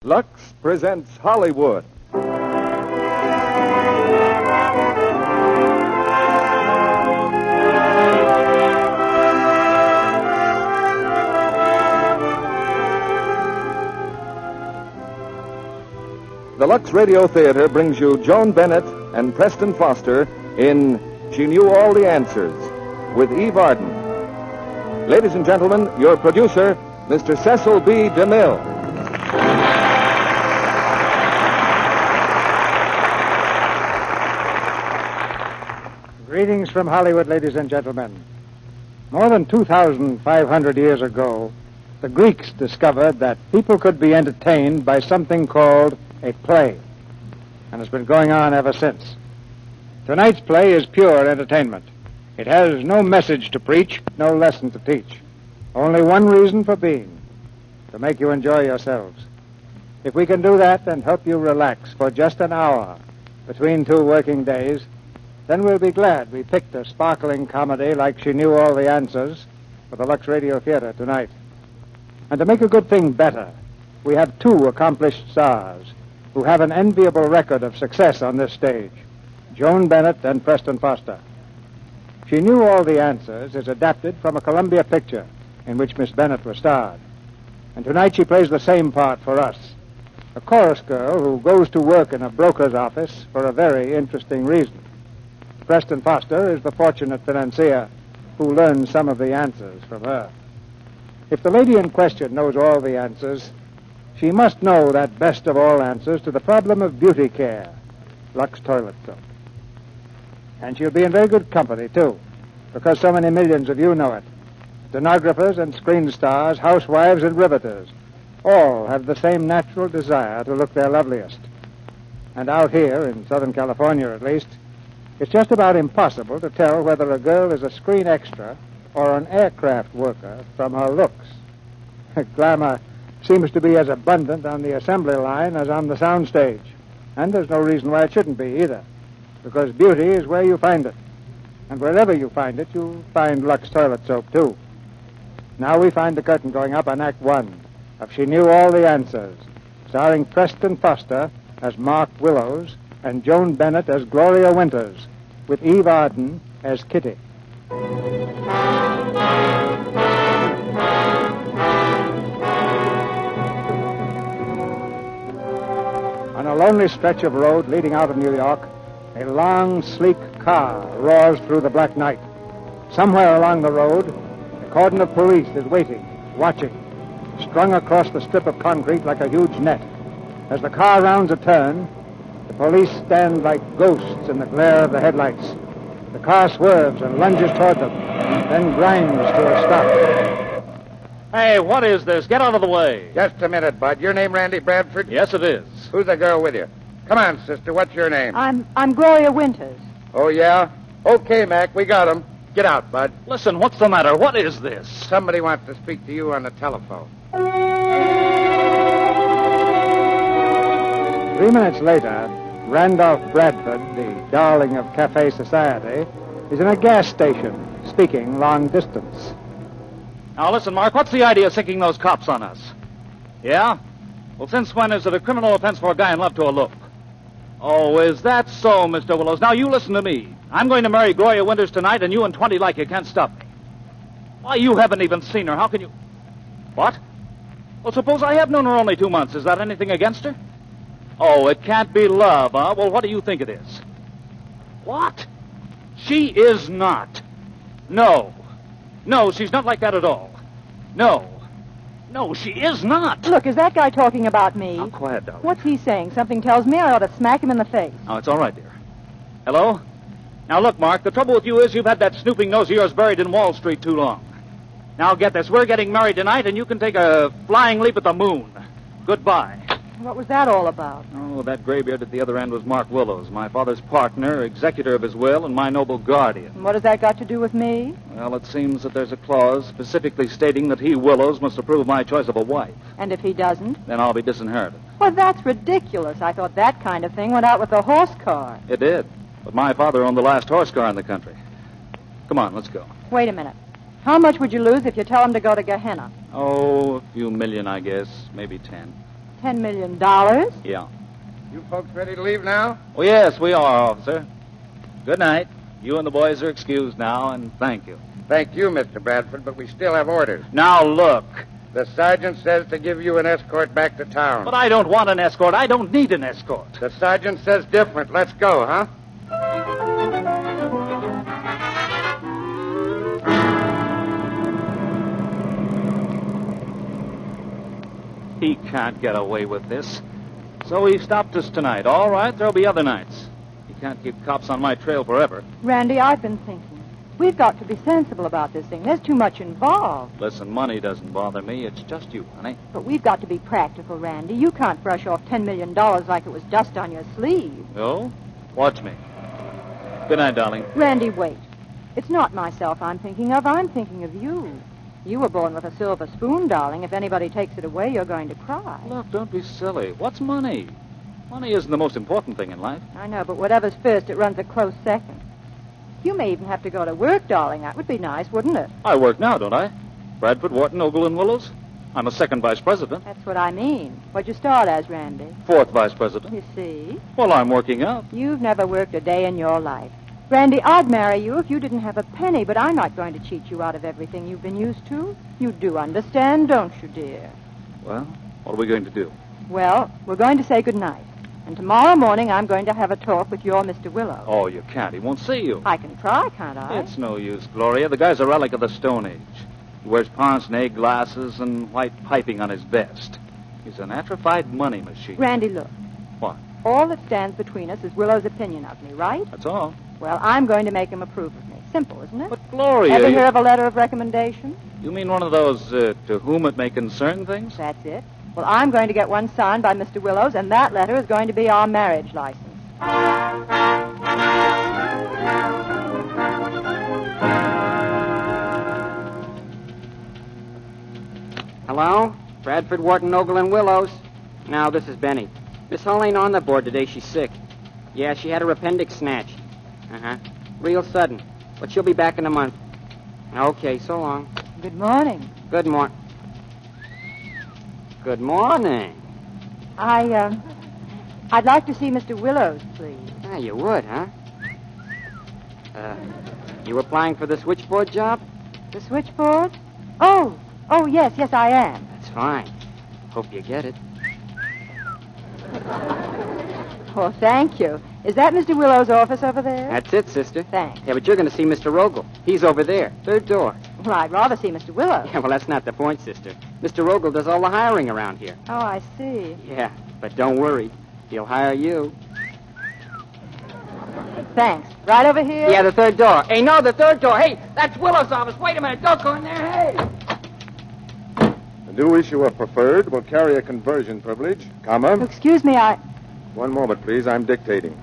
Lux presents Hollywood. The Lux Radio Theatre brings you Joan Bennett and Preston Foster in She Knew All the Answers with Eve Arden. Ladies and gentlemen, your producer, Mr. Cecil B. DeMille. Greetings from Hollywood, ladies and gentlemen. More than 2,500 years ago, the Greeks discovered that people could be entertained by something called a play, and it's been going on ever since. Tonight's play is pure entertainment. It has no message to preach, no lesson to teach. Only one reason for being, to make you enjoy yourselves. If we can do that and help you relax for just an hour between two working days, then we'll be glad we picked a sparkling comedy like She Knew All the Answers for the Lux Radio Theatre tonight. And to make a good thing better, we have two accomplished stars who have an enviable record of success on this stage, Joan Bennett and Preston Foster. She Knew All the Answers is adapted from a Columbia picture in which Miss Bennett was starred. And tonight she plays the same part for us, a chorus girl who goes to work in a broker's office for a very interesting reason. Preston Foster is the fortunate financier who learns some of the answers from her. If the lady in question knows all the answers, she must know that best of all answers to the problem of beauty care, Lux toilet soap. And she'll be in very good company, too, because so many millions of you know it. Stenographers and screen stars, housewives and riveters, all have the same natural desire to look their loveliest. And out here, in Southern California at least, it's just about impossible to tell whether a girl is a screen extra or an aircraft worker from her looks. Glamour seems to be as abundant on the assembly line as on the soundstage. And there's no reason why it shouldn't be either, because beauty is where you find it. And wherever you find it, you'll find Lux toilet soap, too. Now we find the curtain going up on Act One of She Knew All the Answers, starring Preston Foster as Mark Willows and Joan Bennett as Gloria Winters, with Eve Arden as Kitty. On a lonely stretch of road leading out of New York, a long, sleek car roars through the black night. Somewhere along the road, a cordon of police is waiting, watching, strung across the strip of concrete like a huge net. As the car rounds a turn, the police stand like ghosts in the glare of the headlights. The car swerves and lunges toward them, then grinds to a stop. Hey, what is this? Get out of the way. Just a minute, Bud. Your name Randy Bradford? Yes, it is. Who's the girl with you? Come on, sister. What's your name? I'm Gloria Winters. Oh, yeah? Okay, Mac. We got him. Get out, Bud. Listen, what's the matter? What is this? Somebody wants to speak to you on the telephone. 3 minutes later, Randolph Bradford, the darling of cafe society, is in a gas station, speaking long distance. Now, listen, Mark, what's the idea of sinking those cops on us? Yeah? Well, since when is it a criminal offense for a guy in love to elope? Oh, is that so, Mr. Willows? Now, you listen to me. I'm going to marry Gloria Winters tonight, and you and 20 like you can't stop me. Why, you haven't even seen her. How can you... What? Well, suppose I have known her only 2 months. Is that anything against her? Oh, it can't be love, huh? Well, what do you think it is? What? She is not. No. No, she's not like that at all. No. No, she is not. Look, is that guy talking about me? Now, quiet, darling. What's he saying? Something tells me I ought to smack him in the face. Oh, it's all right, dear. Hello? Now, look, Mark, the trouble with you is you've had that snooping nose of yours buried in Wall Street too long. Now, get this. We're getting married tonight, and you can take a flying leap at the moon. Goodbye. What was that all about? Oh, that graybeard at the other end was Mark Willows, my father's partner, executor of his will, and my noble guardian. And what has that got to do with me? Well, it seems that there's a clause specifically stating that he, Willows, must approve my choice of a wife. And if he doesn't? Then I'll be disinherited. Well, that's ridiculous. I thought that kind of thing went out with the horse car. It did. But my father owned the last horse car in the country. Come on, let's go. Wait a minute. How much would you lose if you tell him to go to Gehenna? Oh, a few million, I guess. Maybe 10. $10 million? Yeah. You folks ready to leave now? Oh, yes, we are, officer. Good night. You and the boys are excused now, and thank you. Thank you, Mr. Bradford, but we still have orders. Now, look. The sergeant says to give you an escort back to town. But I don't want an escort. I don't need an escort. The sergeant says different. Let's go, huh? He can't get away with this. So he stopped us tonight. All right, there'll be other nights. He can't keep cops on my trail forever. Randy, I've been thinking. We've got to be sensible about this thing. There's too much involved. Listen, money doesn't bother me. It's just you, honey. But we've got to be practical, Randy. You can't brush off $10 million like it was dust on your sleeve. Oh? Watch me. Good night, darling. Randy, wait. It's not myself I'm thinking of. I'm thinking of you. You were born with a silver spoon, darling. If anybody takes it away, you're going to cry. Look, don't be silly. What's money? Money isn't the most important thing in life. I know, but whatever's first, it runs a close second. You may even have to go to work, darling. That would be nice, wouldn't it? I work now, don't I? Bradford, Wharton, Ogle, and Willows. I'm a second vice president. That's what I mean. What'd you start as, Randy? Fourth vice president. You see? Well, I'm working out. You've never worked a day in your life. Randy, I'd marry you if you didn't have a penny, but I'm not going to cheat you out of everything you've been used to. You do understand, don't you, dear? Well, what are we going to do? Well, we're going to say goodnight. And tomorrow morning, I'm going to have a talk with your Mr. Willow. Oh, you can't. He won't see you. I can try, can't I? It's no use, Gloria. The guy's a relic of the Stone Age. He wears pince-nez glasses and white piping on his vest. He's an atrophied money machine. Randy, look. What? All that stands between us is Willow's opinion of me, right? That's all. Well, I'm going to make him approve of me. Simple, isn't it? But, Gloria... Ever hear of a letter of recommendation? You mean one of those to whom it may concern things? That's it. Well, I'm going to get one signed by Mr. Willows, and that letter is going to be our marriage license. Hello? Bradford, Wharton, Ogle, and Willows. Now, this is Benny. Miss Hull ain't on the board today. She's sick. Yeah, she had her appendix snatched. Uh-huh. Real sudden. But she'll be back in a month. Okay, so long. Good morning. Good morning. Good morning. I'd like to see Mr. Willows, please. Ah, you would, huh? You applying for the switchboard job? The switchboard? Oh, yes, I am. That's fine. Hope you get it. Oh, thank you. Is that Mr. Willows' office over there? That's it, sister. Thanks. Yeah, but you're going to see Mr. Ogle. He's over there, third door. Well, I'd rather see Mr. Willows. Yeah, well, that's not the point, sister. Mr. Ogle does all the hiring around here. Oh, I see. Yeah, but don't worry. He'll hire you. Thanks. Right over here? Yeah, the third door. Hey, no, the third door. Hey, that's Willow's office. Wait a minute. Don't go in there. Hey! The new issue of Preferred will carry a conversion privilege, comma. Excuse me, One moment, please. I'm dictating.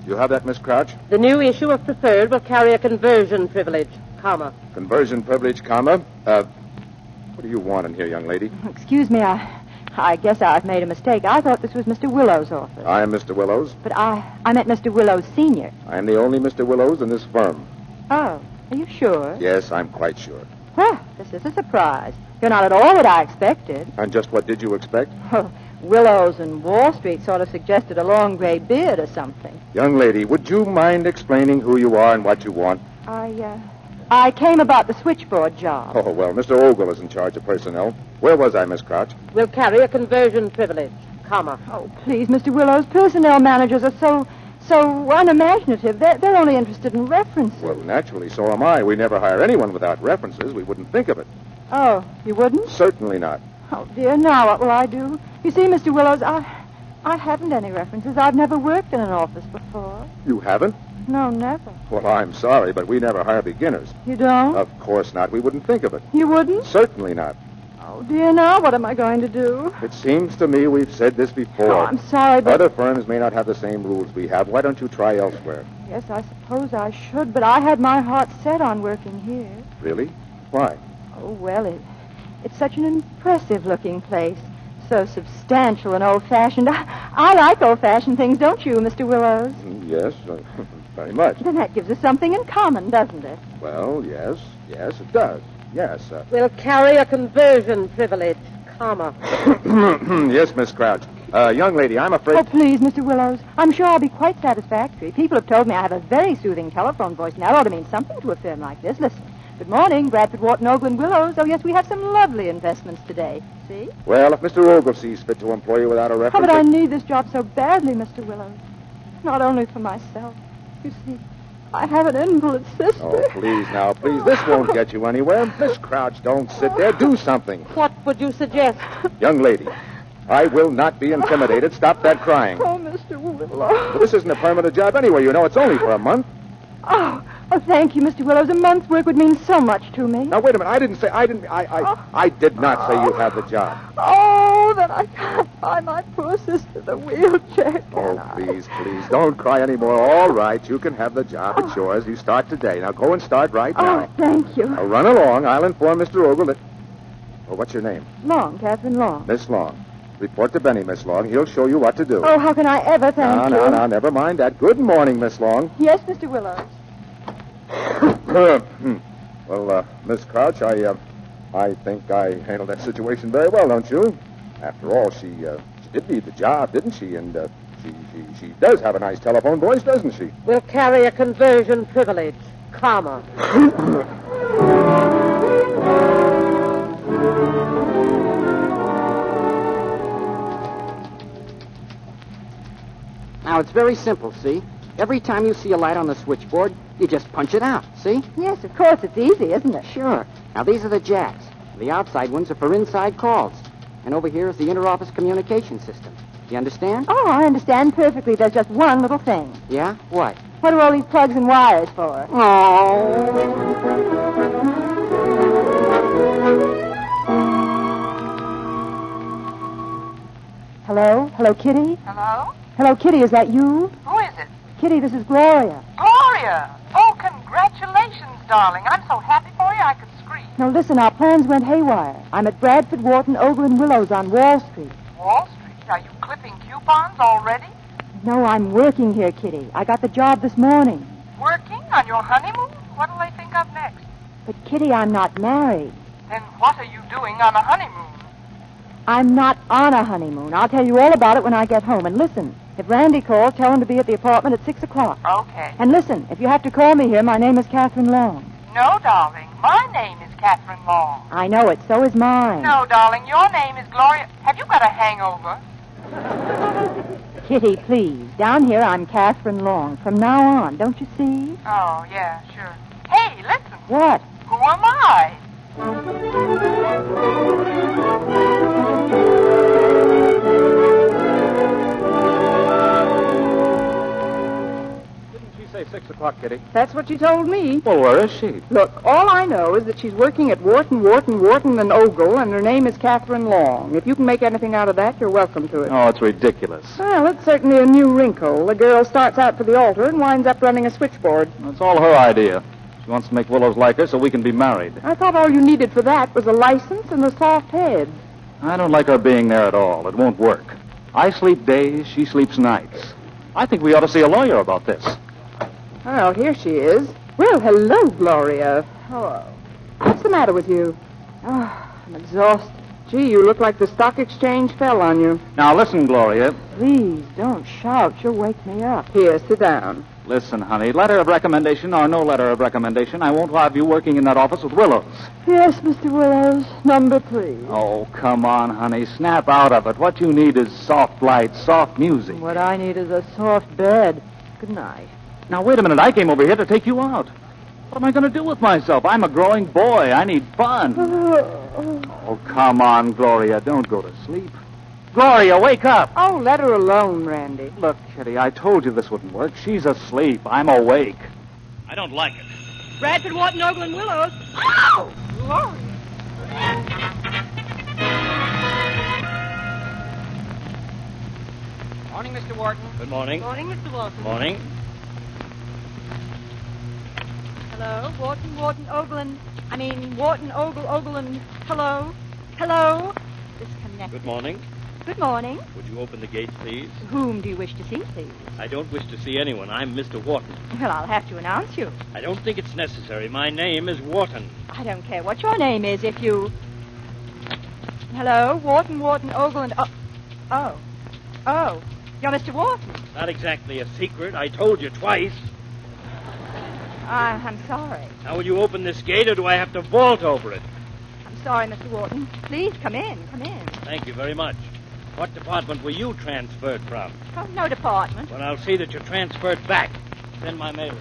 You have that, Miss Crouch? The new issue of Preferred will carry a conversion privilege, comma. Conversion privilege, comma. What do you want in here, young lady? Excuse me, I guess I've made a mistake. I thought this was Mr. Willows' office. I am Mr. Willows. But I meant Mr. Willows Sr. I am the only Mr. Willows in this firm. Oh, are you sure? Yes, I'm quite sure. Well, this is a surprise. You're not at all what I expected. And just what did you expect? Oh, Willows and Wall Street sort of suggested a long gray beard or something. Young lady, would you mind explaining who you are and what you want? I came about the switchboard job. Oh, well, Mr. Ogle is in charge of personnel. Where was I, Miss Crouch? Will carry a conversion privilege, comma. Oh, please, Mr. Willows, personnel managers are so unimaginative. They're only interested in references. Well, naturally, so am I. We never hire anyone without references. We wouldn't think of it. Oh, you wouldn't? Certainly not. Oh, dear, now what will I do? You see, Mr. Willows, I haven't any references. I've never worked in an office before. You haven't? No, never. Well, I'm sorry, but we never hire beginners. You don't? Of course not. We wouldn't think of it. You wouldn't? Certainly not. Oh, dear, now what am I going to do? It seems to me we've said this before. Oh, I'm sorry, but... Other firms may not have the same rules we have. Why don't you try elsewhere? Yes, I suppose I should, but I had my heart set on working here. Really? Why? Oh, well, it's such an impressive-looking place. So substantial and old-fashioned. I like old-fashioned things, don't you, Mr. Willows? Yes, very much. Then that gives us something in common, doesn't it? Well, yes, it does. Yes. Will carry a conversion privilege, comma. Yes, Miss Crouch. Young lady, I'm afraid... Oh, please, Mr. Willows. I'm sure I'll be quite satisfactory. People have told me I have a very soothing telephone voice, and that ought to mean something to a firm like this. Listen. Good morning, Bradford, Wharton, Ogle, Willows. Oh, yes, we have some lovely investments today. See? Well, if Mr. Ogle sees fit to employ you without a Oh, reference... but I need this job so badly, Mr. Willows. Not only for myself. You see, I have an invalid sister. Oh, please now, please. This won't get you anywhere. Miss Crouch, don't sit there. Do something. What would you suggest? Young lady, I will not be intimidated. Stop that crying. Oh, Mr. Willows. Well, this isn't a permanent job anyway. You know, it's only for a month. Oh, thank you, Mr. Willows. A month's work would mean so much to me. Now, wait a minute. I did not say you had the job. Oh, then I can't find my poor sister the wheelchair. Oh, please, please, don't cry anymore. All right, you can have the job. It's yours. You start today. Now, go and start right now. Oh, thank you. Now, run along. I'll inform Mr. Ogle that... Oh, what's your name? Long, Catherine Long. Miss Long. Report to Benny, Miss Long. He'll show you what to do. Oh, how can I ever thank you? No, never mind that. Good morning, Miss Long. Yes, Mr. Willows. Well, Miss Crouch, I think I handled that situation very well, don't you? After all, she did need the job, didn't she? And she does have a nice telephone voice, doesn't she? We'll carry a conversion privilege, comma. Now, it's very simple, see? Every time you see a light on the switchboard, you just punch it out, see? Yes, of course. It's easy, isn't it? Sure. Now, these are the jacks. The outside ones are for inside calls. And over here is the inter-office communication system. Do you understand? Oh, I understand perfectly. There's just one little thing. Yeah? What? What are all these plugs and wires for? Oh. Hello? Hello, Kitty? Hello? Hello, Kitty, is that you? Who is it? Kitty, this is Gloria. Gloria! Oh, congratulations, darling. I'm so happy for you I could scream. Now, listen, our plans went haywire. I'm at Bradford, Wharton, Ogle, and Willows on Wall Street. Wall Street? Are you clipping coupons already? No, I'm working here, Kitty. I got the job this morning. Working on your honeymoon? What'll they think of next? But, Kitty, I'm not married. Then what are you doing on a honeymoon? I'm not on a honeymoon. I'll tell you all about it when I get home. And listen, if Randy calls, tell him to be at the apartment at 6 o'clock. Okay. And listen, if you have to call me here, my name is Catherine Long. No, darling. My name is Catherine Long. I know it. So is mine. No, darling. Your name is Gloria. Have you got a hangover? Kitty, please. Down here, I'm Catherine Long. From now on, don't you see? Oh, yeah, sure. Hey, listen. What? Who am I? Say 6 o'clock, Kitty. That's what she told me. Well, where is she? Look, all I know is that she's working at Wharton, and Ogle, and her name is Catherine Long. If you can make anything out of that, you're welcome to it. Oh, it's ridiculous. Well, it's certainly a new wrinkle. The girl starts out for the altar and winds up running a switchboard. It's all her idea. She wants to make Willows like her so we can be married. I thought all you needed for that was a license and a soft head. I don't like her being there at all. It won't work. I sleep days, she sleeps nights. I think we ought to see a lawyer about this. Well, here she is. Well, hello, Gloria. Hello. What's the matter with you? Oh, I'm exhausted. Gee, you look like the stock exchange fell on you. Now, listen, Gloria. Please, don't shout. You'll wake me up. Here, sit down. Listen, honey, letter of recommendation or no letter of recommendation, I won't have you working in that office with Willows. Yes, Mr. Willows. Number 3. Oh, come on, honey. Snap out of it. What you need is soft light, soft music. What I need is a soft bed. Good night. Now, wait a minute. I came over here to take you out. What am I going to do with myself? I'm a growing boy. I need fun. Oh, come on, Gloria. Don't go to sleep. Gloria, wake up. Oh, let her alone, Randy. Look, Kitty, I told you this wouldn't work. She's asleep. I'm awake. I don't like it. Bradford, Wharton, Ogle, and Willows. Ow! Gloria. Morning, Mr. Wharton. Good morning. Morning, Mr. Walton. Morning. Hello, Wharton, Ogle, and... Hello? Hello? Disconnected. Good morning. Good morning. Would you open the gates, please? Whom do you wish to see, please? I don't wish to see anyone. I'm Mr. Wharton. Well, I'll have to announce you. I don't think it's necessary. My name is Wharton. I don't care what your name is if you... Hello, Wharton, Ogle, and... Oh. Oh, you're Mr. Wharton. Not exactly a secret. I told you twice. I'm sorry. Now, will you open this gate, or do I have to vault over it? I'm sorry, Mr. Wharton. Please, come in. Come in. Thank you very much. What department were you transferred from? Oh, no department. Well, I'll see that you're transferred back. Send my mail.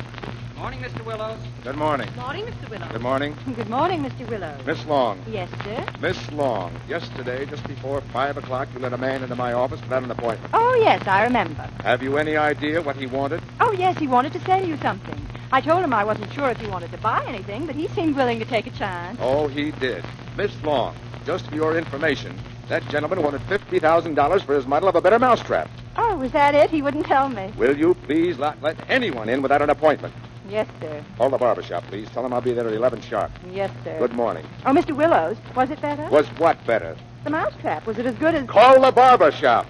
Morning, Mr. Willows. Good morning. Morning, Mr. Willows. Good morning. Good morning, Mr. Willows. Miss Long. Yes, sir? Miss Long, yesterday, just before 5 o'clock, you let a man into my office without an appointment. Oh, yes, I remember. Have you any idea what he wanted? Oh, yes, he wanted to sell you something. I told him I wasn't sure if he wanted to buy anything, but he seemed willing to take a chance. Oh, he did. Miss Long, just for your information, that gentleman wanted $50,000 for his model of a better mousetrap. Oh, was that it? He wouldn't tell me. Will you please not let anyone in without an appointment? Yes, sir. Call the barber shop, please. Tell him I'll be there at 11 sharp. Yes, sir. Good morning. Oh, Mr. Willows, was it better? Was what better? The mousetrap. Was it as good as... Call the barber shop.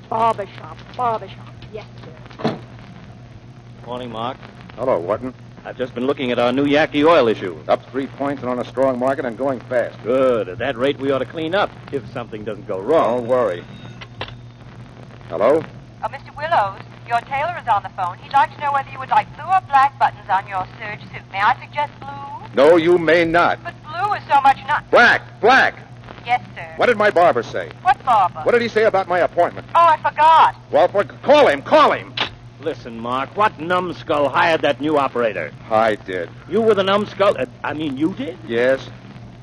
Barber shop. Barber shop. Yes, sir. Morning, Mark. Hello, Wharton. I've just been looking at our new Yaki oil issue. Up 3 points and on a strong market and going fast. Good. At that rate, we ought to clean up if something doesn't go wrong. Don't worry. Hello? Oh, Mr. Willows, your tailor is on the phone. He'd like to know whether you would like blue or black buttons on your serge suit. May I suggest blue? No, you may not. But blue is so much not... Black! Black! Yes, sir. What did my barber say? What barber? What did he say about my appointment? Oh, I forgot. Well, call him! Call him! Listen, Mark, what numbskull hired that new operator? I did. You were the numbskull? You did? Yes.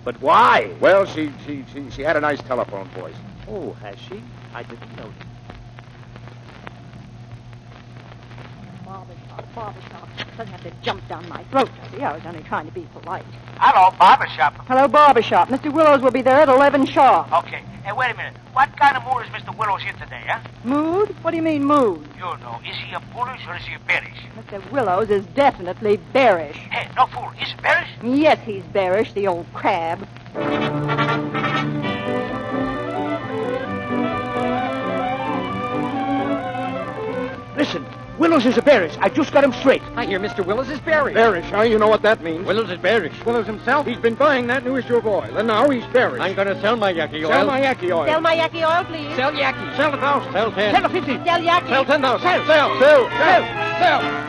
But why? Well, she had a nice telephone voice. Oh, has she? I didn't notice. Barbershop. Doesn't have to jump down my throat. See, I was only trying to be polite. Hello, barbershop. Hello, barbershop. Mr. Willows will be there at 11 sharp. Okay. Hey, wait a minute. What kind of mood is Mr. Willows in today, huh? Mood? What do you mean, mood? You know, is he a bullish or is he a bearish? Mr. Willows is definitely bearish. Hey, no fool. Is he bearish? Yes, he's bearish, the old crab. Listen. Willows is a bearish. I just got him straight. I hear Mr. Willows is bearish. Bearish, huh? You know what that means. Willows is bearish. Willows himself? He's been buying that new issue of oil, and now he's bearish. I'm going to sell my Yaki oil. Sell my Yaki oil. Sell my Yaki oil, please. Sell Yaki. Sell 1,000. Sell 10. Sell 50. Sell Yaki. Sell 10,000. Sell. Sell. Sell. Sell. Sell.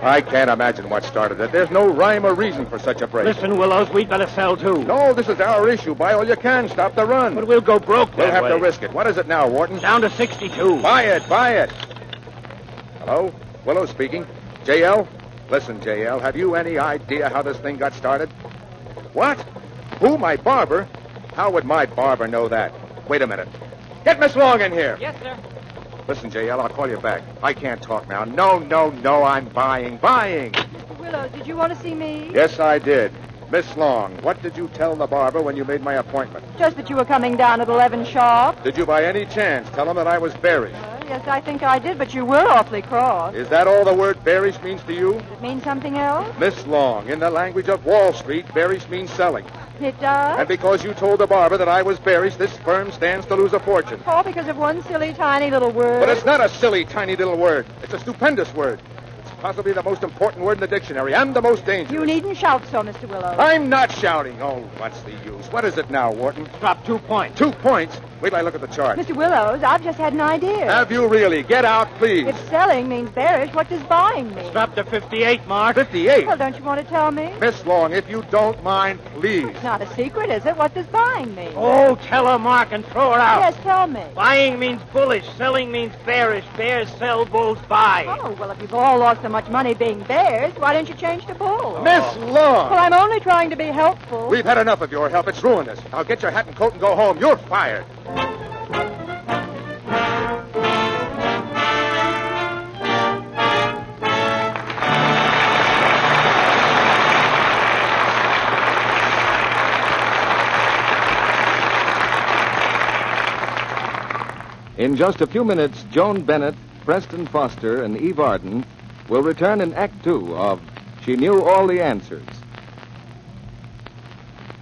I can't imagine what started it. There's no rhyme or reason for such a break. Listen, Willows, we'd better sell, too. No, this is our issue. Buy all you can. Stop the run. But we'll go broke We'll that have way. to risk it. What is it now, Wharton? Down to 62. Buy it. Buy it. Hello? Willow speaking. JL? Listen, JL, have you any idea how this thing got started? What? Who, my barber? How would my barber know that? Wait a minute. Get Miss Long in here. Yes, sir. Listen, JL, I'll call you back. I can't talk now. No, I'm buying. Mr. Willows, did you want to see me? Yes, I did. Miss Long, what did you tell the barber when you made my appointment? Just that you were coming down at 11 sharp. Did you by any chance tell him that I was bearish? Yes, I think I did, but you were awfully cross. Is that all the word bearish means to you? Does it mean something else? Miss Long, in the language of Wall Street, bearish means selling. It does? And because you told the barber that I was bearish, this firm stands to lose a fortune. All because of one silly, tiny little word. But it's not a silly, tiny little word. It's a stupendous word. It's possibly the most important word in the dictionary and the most dangerous. You needn't shout so, Mr. Willows. I'm not shouting. Oh, what's the use? What is it now, Wharton? Drop 2 points. 2 points? Wait till I look at the chart. Mr. Willows, I've just had an idea. Have you really? Get out, please. If selling means bearish, what does buying mean? Drop to 58, Mark. 58? Well, don't you want to tell me? Miss Long, if you don't mind, please. It's not a secret, is it? What does buying mean? Oh, tell her, Mark, and throw her out. Yes, tell me. Buying means bullish. Selling means bearish. Bears sell, bulls buy. Oh, well, if you've all lost so much money being bears, why don't you change to bulls? Miss Long! Well, I'm only trying to be helpful. We've had enough of your help. It's ruined us. Now get your hat and coat and go home. You're fired. In just a few minutes, Joan Bennett, Preston Foster, and Eve Arden will return in Act Two of She Knew All the Answers.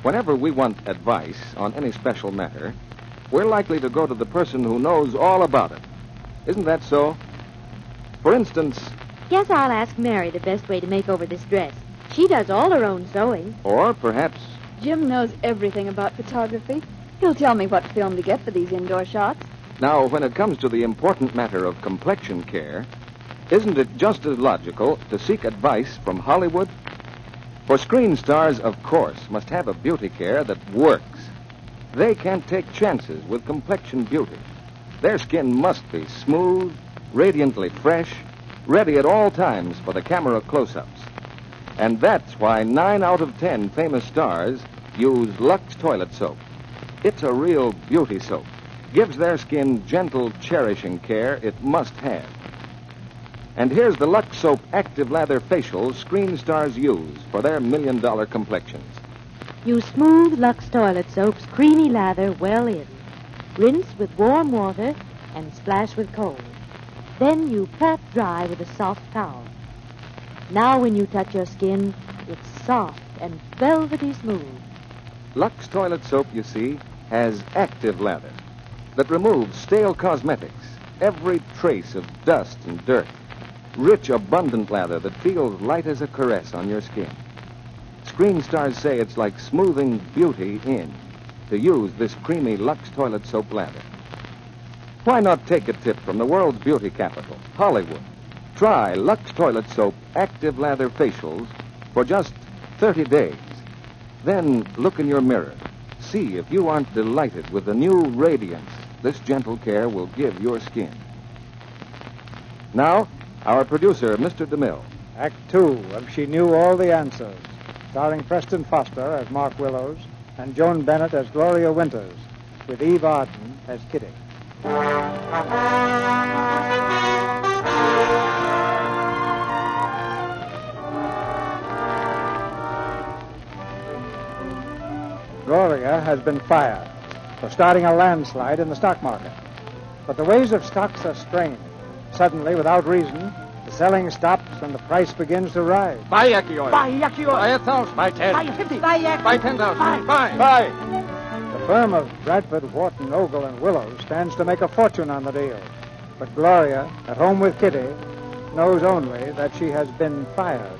Whenever we want advice on any special matter, we're likely to go to the person who knows all about it. Isn't that so? For instance, Guess I'll ask Mary the best way to make over this dress. She does all her own sewing. or perhaps Jim knows everything about photography. He'll tell me what film to get for these indoor shots. Now, when it comes to the important matter of complexion care, isn't it just as logical to seek advice from Hollywood? For screen stars, of course, must have a beauty care that works. They can't take chances with complexion beauty. Their skin must be smooth, radiantly fresh, ready at all times for the camera close-ups. And that's why 9 out of 10 famous stars use Lux toilet soap. It's a real beauty soap. Gives their skin gentle, cherishing care it must have. And here's the Lux Soap Active Lather Facials screen stars use for their million-dollar complexions. Use smooth Lux toilet soap's creamy lather well in. Rinse with warm water and splash with cold. Then you pat dry with a soft towel. Now when you touch your skin, it's soft and velvety smooth. Lux toilet soap, you see, has active lather that removes stale cosmetics, every trace of dust and dirt. Rich, abundant lather that feels light as a caress on your skin. Screen stars say it's like smoothing beauty in to use this creamy Lux toilet soap lather. Why not take a tip from the world's beauty capital, Hollywood? Try Lux toilet soap active lather facials for just 30 days. Then look in your mirror. See if you aren't delighted with the new radiance this gentle care will give your skin. Now, our producer, Mr. DeMille. Act 2 of She Knew All the Answers, starring Preston Foster as Mark Willows and Joan Bennett as Gloria Winters, with Eve Arden as Kitty. Gloria has been fired for starting a landslide in the stock market. But the ways of stocks are strange. Suddenly, without reason, the selling stops and the price begins to rise. Buy Yaki oil. Buy Yaki oil. Buy 1,000. Buy 10. Buy 50. Buy Yaki. Buy 10,000. Buy. The firm of Bradford, Wharton, Ogle, and Willows stands to make a fortune on the deal. But Gloria, at home with Kitty, knows only that she has been fired.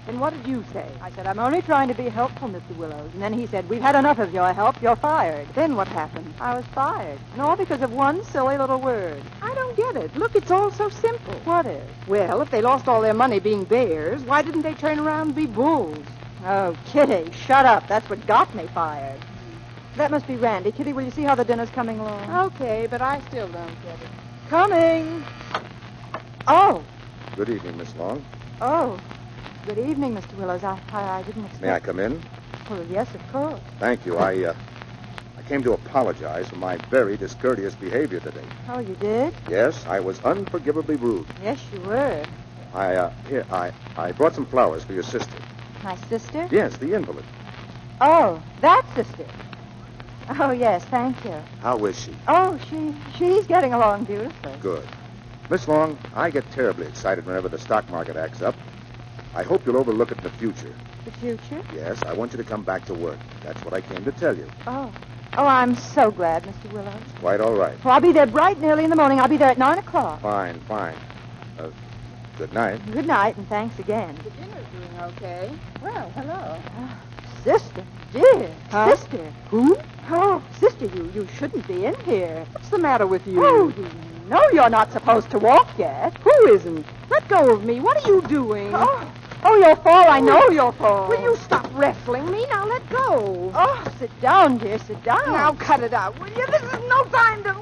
And what did you say? I said, I'm only trying to be helpful, Mr. Willows. And then he said, we've had enough of your help. You're fired. Then what happened? I was fired. And all because of one silly little word. I don't get it. Look, it's all so simple. What is? Well, if they lost all their money being bears, why didn't they turn around and be bulls? Oh, Kitty, shut up. That's what got me fired. That must be Randy. Kitty, will you see how the dinner's coming along? Okay, but I still don't get it. Coming. Oh. Good evening, Miss Long. Oh. Good evening, Mr. Willows. I didn't expect... May I come in? Well, yes, of course. Thank you. I came to apologize for my very discourteous behavior today. Oh, you did? Yes, I was unforgivably rude. Yes, you were. I brought some flowers for your sister. My sister? Yes, the invalid. Oh, that sister. Oh, yes, thank you. How is she? Oh, she's getting along beautifully. Good. Miss Long, I get terribly excited whenever the stock market acts up. I hope you'll overlook it in the future. The future? Yes, I want you to come back to work. That's what I came to tell you. Oh. Oh, I'm so glad, Mr. Willows. Quite all right. Well, I'll be there bright and early in the morning. I'll be there at 9 o'clock. Fine. Good night. Good night, and thanks again. The dinner's doing okay. Well, hello. Oh, sister, dear. Huh? Sister. Who? Oh, sister, you shouldn't be in here. What's the matter with you? Oh, you know you're not supposed to walk yet. Who isn't? Let go of me. What are you doing? Oh, you'll fall. I know you'll fall. Will you stop wrestling me? Now let go. Oh, sit down, dear. Sit down. Now cut it out, will you? This is no time to...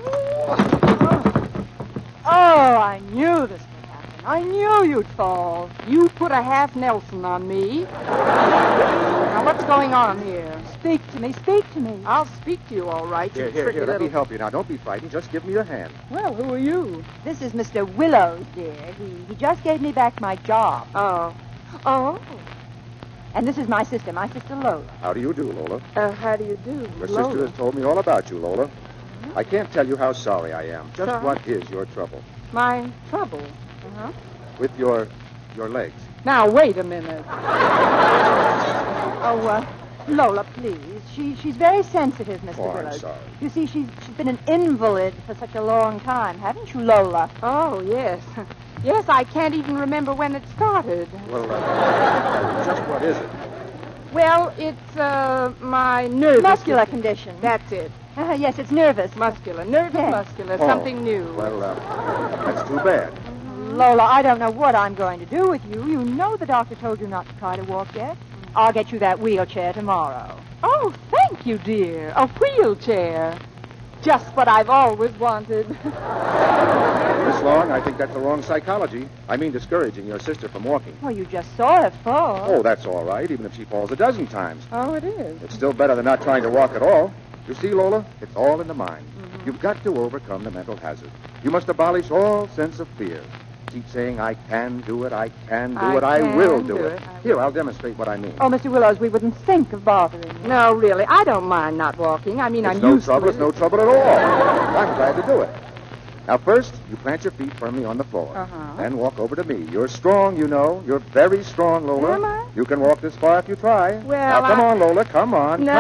Oh, I knew this would happen. I knew you'd fall. You put a half Nelson on me. Now what's going on here? Speak to me. Speak to me. I'll speak to you, all right. Here. Let me help you now. Don't be frightened. Just give me your hand. Well, who are you? This is Mr. Willows, dear. He just gave me back my job. Oh. And this is my sister Lola. How do you do, Lola? How do you do, Your Lola? sister has told me all about you, Lola. I can't tell you how sorry I am. Just Sorry? what is your trouble? My trouble? With your legs. Now, wait a minute. Lola, please. She's very sensitive, Mr. Oh, Willows. I'm sorry. You see, she's been an invalid for such a long time, haven't you, Lola? Oh, yes. Yes, I can't even remember when it started. Well, just what is it? Well, it's, my nervous... Muscular condition. That's it. Yes, it's nervous. Muscular. Nervous, Yes. muscular. Something new. Well, that's too bad. Lola, I don't know what I'm going to do with you. You know the doctor told you not to try to walk yet. I'll get you that wheelchair tomorrow. Oh, thank you, dear. A wheelchair. Just what I've always wanted. Miss Long, I think that's the wrong psychology. I mean discouraging your sister from walking. Well, you just saw her fall. Oh, that's all right, even if she falls a dozen times. Oh, it is. It's still better than not trying to walk at all. You see, Lola, it's all in the mind. You've got to overcome the mental hazard. You must abolish all sense of fear. Keep saying, I can do it, I can do it, I will do it. Here, I'll demonstrate what I mean. Oh, Mr. Willows, we wouldn't think of bothering you. No, really, I don't mind not walking. I mean, It's I'm no used trouble, to it's it. no trouble at all. I'm glad to do it. Now, first, you plant your feet firmly on the floor. Then walk over to me. You're strong, you know. You're very strong, Lola. Am I? You can walk this far if you try. Well, now, come on, Lola. Come on. No.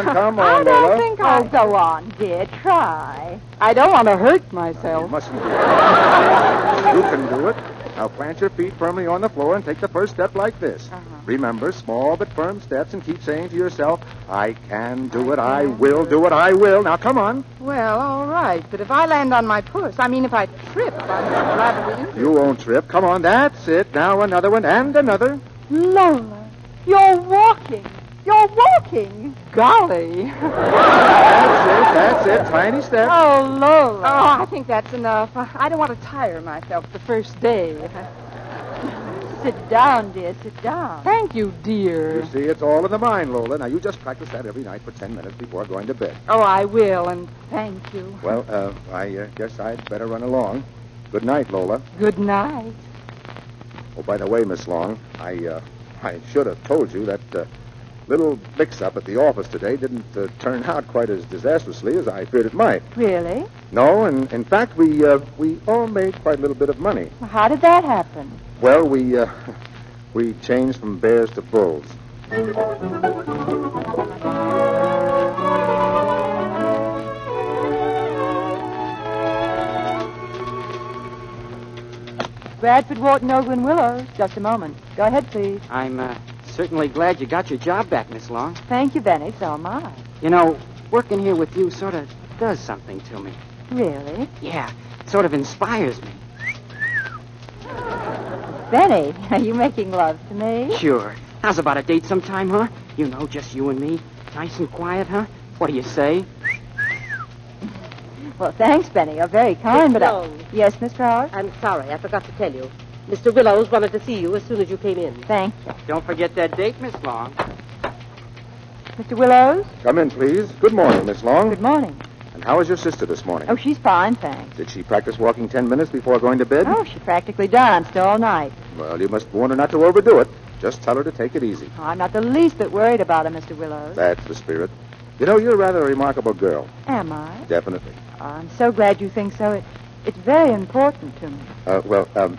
Come on, I don't Lola. think Oh, go on, dear. Try. I don't want to hurt You myself. mustn't do it. You can do it. Now plant your feet firmly on the floor and take the first step like this. Remember, small but firm steps, and keep saying to yourself, I can do it, I will do it, I will. Now come on. Well, all right, but if I land on my puss, I mean, if I trip, I'm liable to injure. You won't trip. Come on, that's it. Now another one and another. Lola, you're walking. You're walking. Golly. That's it. Tiny step. Oh, Lola. Oh, I think that's enough. I don't want to tire myself the first day. Sit down, dear. Sit down. Thank you, dear. You see, it's all in the mind, Lola. Now, you just practice that every night for 10 minutes before going to bed. Oh, I will, and thank you. Well, I guess I'd better run along. Good night, Lola. Good night. Oh, by the way, Miss Long, I should have told you that little mix-up at the office today didn't turn out quite as disastrously as I feared it might. Really? No, and in fact, we all made quite a little bit of money. How did that happen? Well, we changed from bears to bulls. Bradford, Wharton, Oakland, Willows. Just a moment. Go ahead, please. I'm certainly glad you got your job back, Miss Long. Thank you, Bennett. So am I. You know, working here with you sort of does something to me. Really? Yeah, it sort of inspires me. Benny, are you making love to me? Sure. How's about a date sometime, huh? You know, just you and me. Nice and quiet, huh? What do you say? Well, thanks, Benny. You're very kind, but Joan. Yes, Mr. Howard? I'm sorry, I forgot to tell you. Mr. Willows wanted to see you as soon as you came in. Thank you. Don't forget that date, Miss Long. Mr. Willows? Come in, please. Good morning, Miss Long. Good morning. And how is your sister this morning? Oh, she's fine, thanks. Did she practice walking 10 minutes before going to bed? Oh, she practically danced all night. Well, you must warn her not to overdo it. Just tell her to take it easy. Oh, I'm not the least bit worried about her, Mr. Willows. That's the spirit. You know, you're rather a remarkable girl. Am I? Definitely. Oh, I'm so glad you think so. It's very important to me.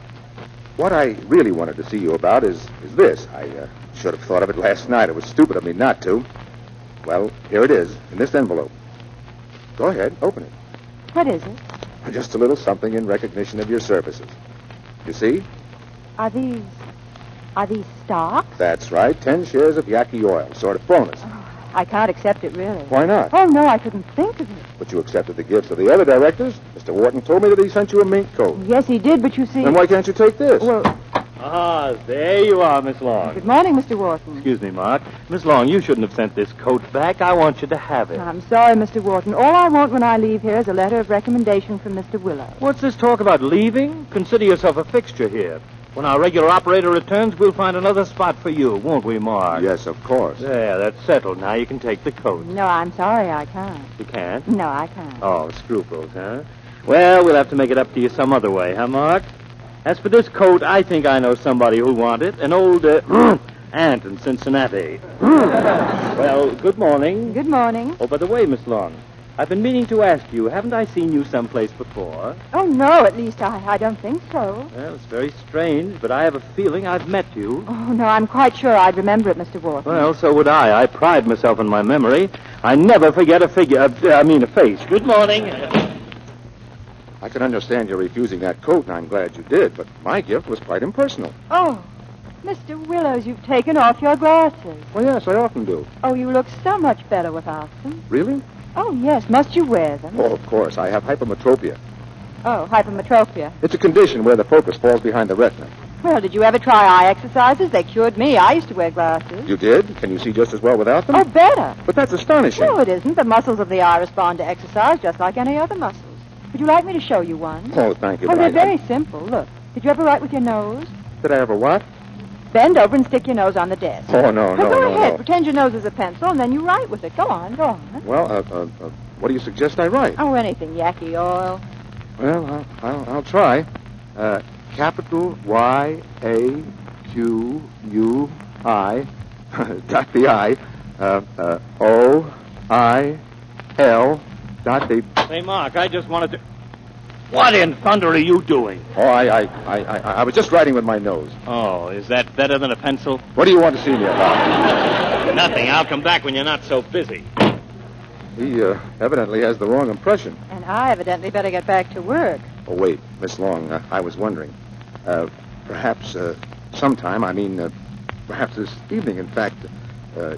What I really wanted to see you about is this. I should have thought of it last night. It was stupid of me not to. Well, here it is, in this envelope. Go ahead, open it. What is it? Just a little something in recognition of your services. You see? Are these stocks? That's right. 10 shares of Yaqui oil, sort of bonus. I can't accept it, really. Why not? Oh, no, I couldn't think of it. But you accepted the gifts of the other directors. Mr. Wharton told me that he sent you a mink coat. Yes, he did, but you see... Then why can't you take this? Well... Ah, there you are, Miss Long. Good morning, Mr. Wharton. Excuse me, Mark. Miss Long, you shouldn't have sent this coat back. I want you to have it. I'm sorry, Mr. Wharton. All I want when I leave here is a letter of recommendation from Mr. Willows. What's this talk about leaving? Consider yourself a fixture here. When our regular operator returns, we'll find another spot for you, won't we, Mark? Yes, of course. There, that's settled. Now you can take the coat. No, I'm sorry, I can't. You can't? No, I can't. Oh, scruples, huh? Well, we'll have to make it up to you some other way, huh, Mark? As for this coat, I think I know somebody who'll want it. An old aunt in Cincinnati. Well, good morning. Good morning. Oh, by the way, Miss Long, I've been meaning to ask you, haven't I seen you someplace before? Oh, no, at least I don't think so. Well, it's very strange, but I have a feeling I've met you. Oh, no, I'm quite sure I'd remember it, Mr. Wharton. Well, so would I. I pride myself on my memory. I never forget a face. Good morning. I can understand your refusing that coat, and I'm glad you did, but my gift was quite impersonal. Oh, Mr. Willows, you've taken off your glasses. Well, yes, I often do. Oh, you look so much better without them. Really? Oh, yes. Must you wear them? Oh, of course. I have hypermetropia. Oh, hypermetropia. It's a condition where the focus falls behind the retina. Well, did you ever try eye exercises? They cured me. I used to wear glasses. You did? Can you see just as well without them? Oh, better. But that's astonishing. No, it isn't. The muscles of the eye respond to exercise just like any other muscles. Would you like me to show you one? Oh, thank you. Oh, but they're I- very simple. Look. Did you ever write with your nose? Did I ever what? Bend over and stick your nose on the desk. Oh, no, Well, go ahead. no. Pretend your nose is a pencil, and then you write with it. Go on, go on. Well, what do you suggest I write? Oh, anything. Yaki oil. Well, I'll try. Capital Y-A-Q-U-I. Dot the I. O-I-L. Dot the... Say, Mark, I just wanted to... What in thunder are you doing? Oh, I was just writing with my nose. Oh, is that better than a pencil? What do you want to see me about? Nothing. I'll come back when you're not so busy. He evidently has the wrong impression. And I evidently better get back to work. Oh, wait, Miss Long, I was wondering. Perhaps sometime, perhaps this evening, in fact,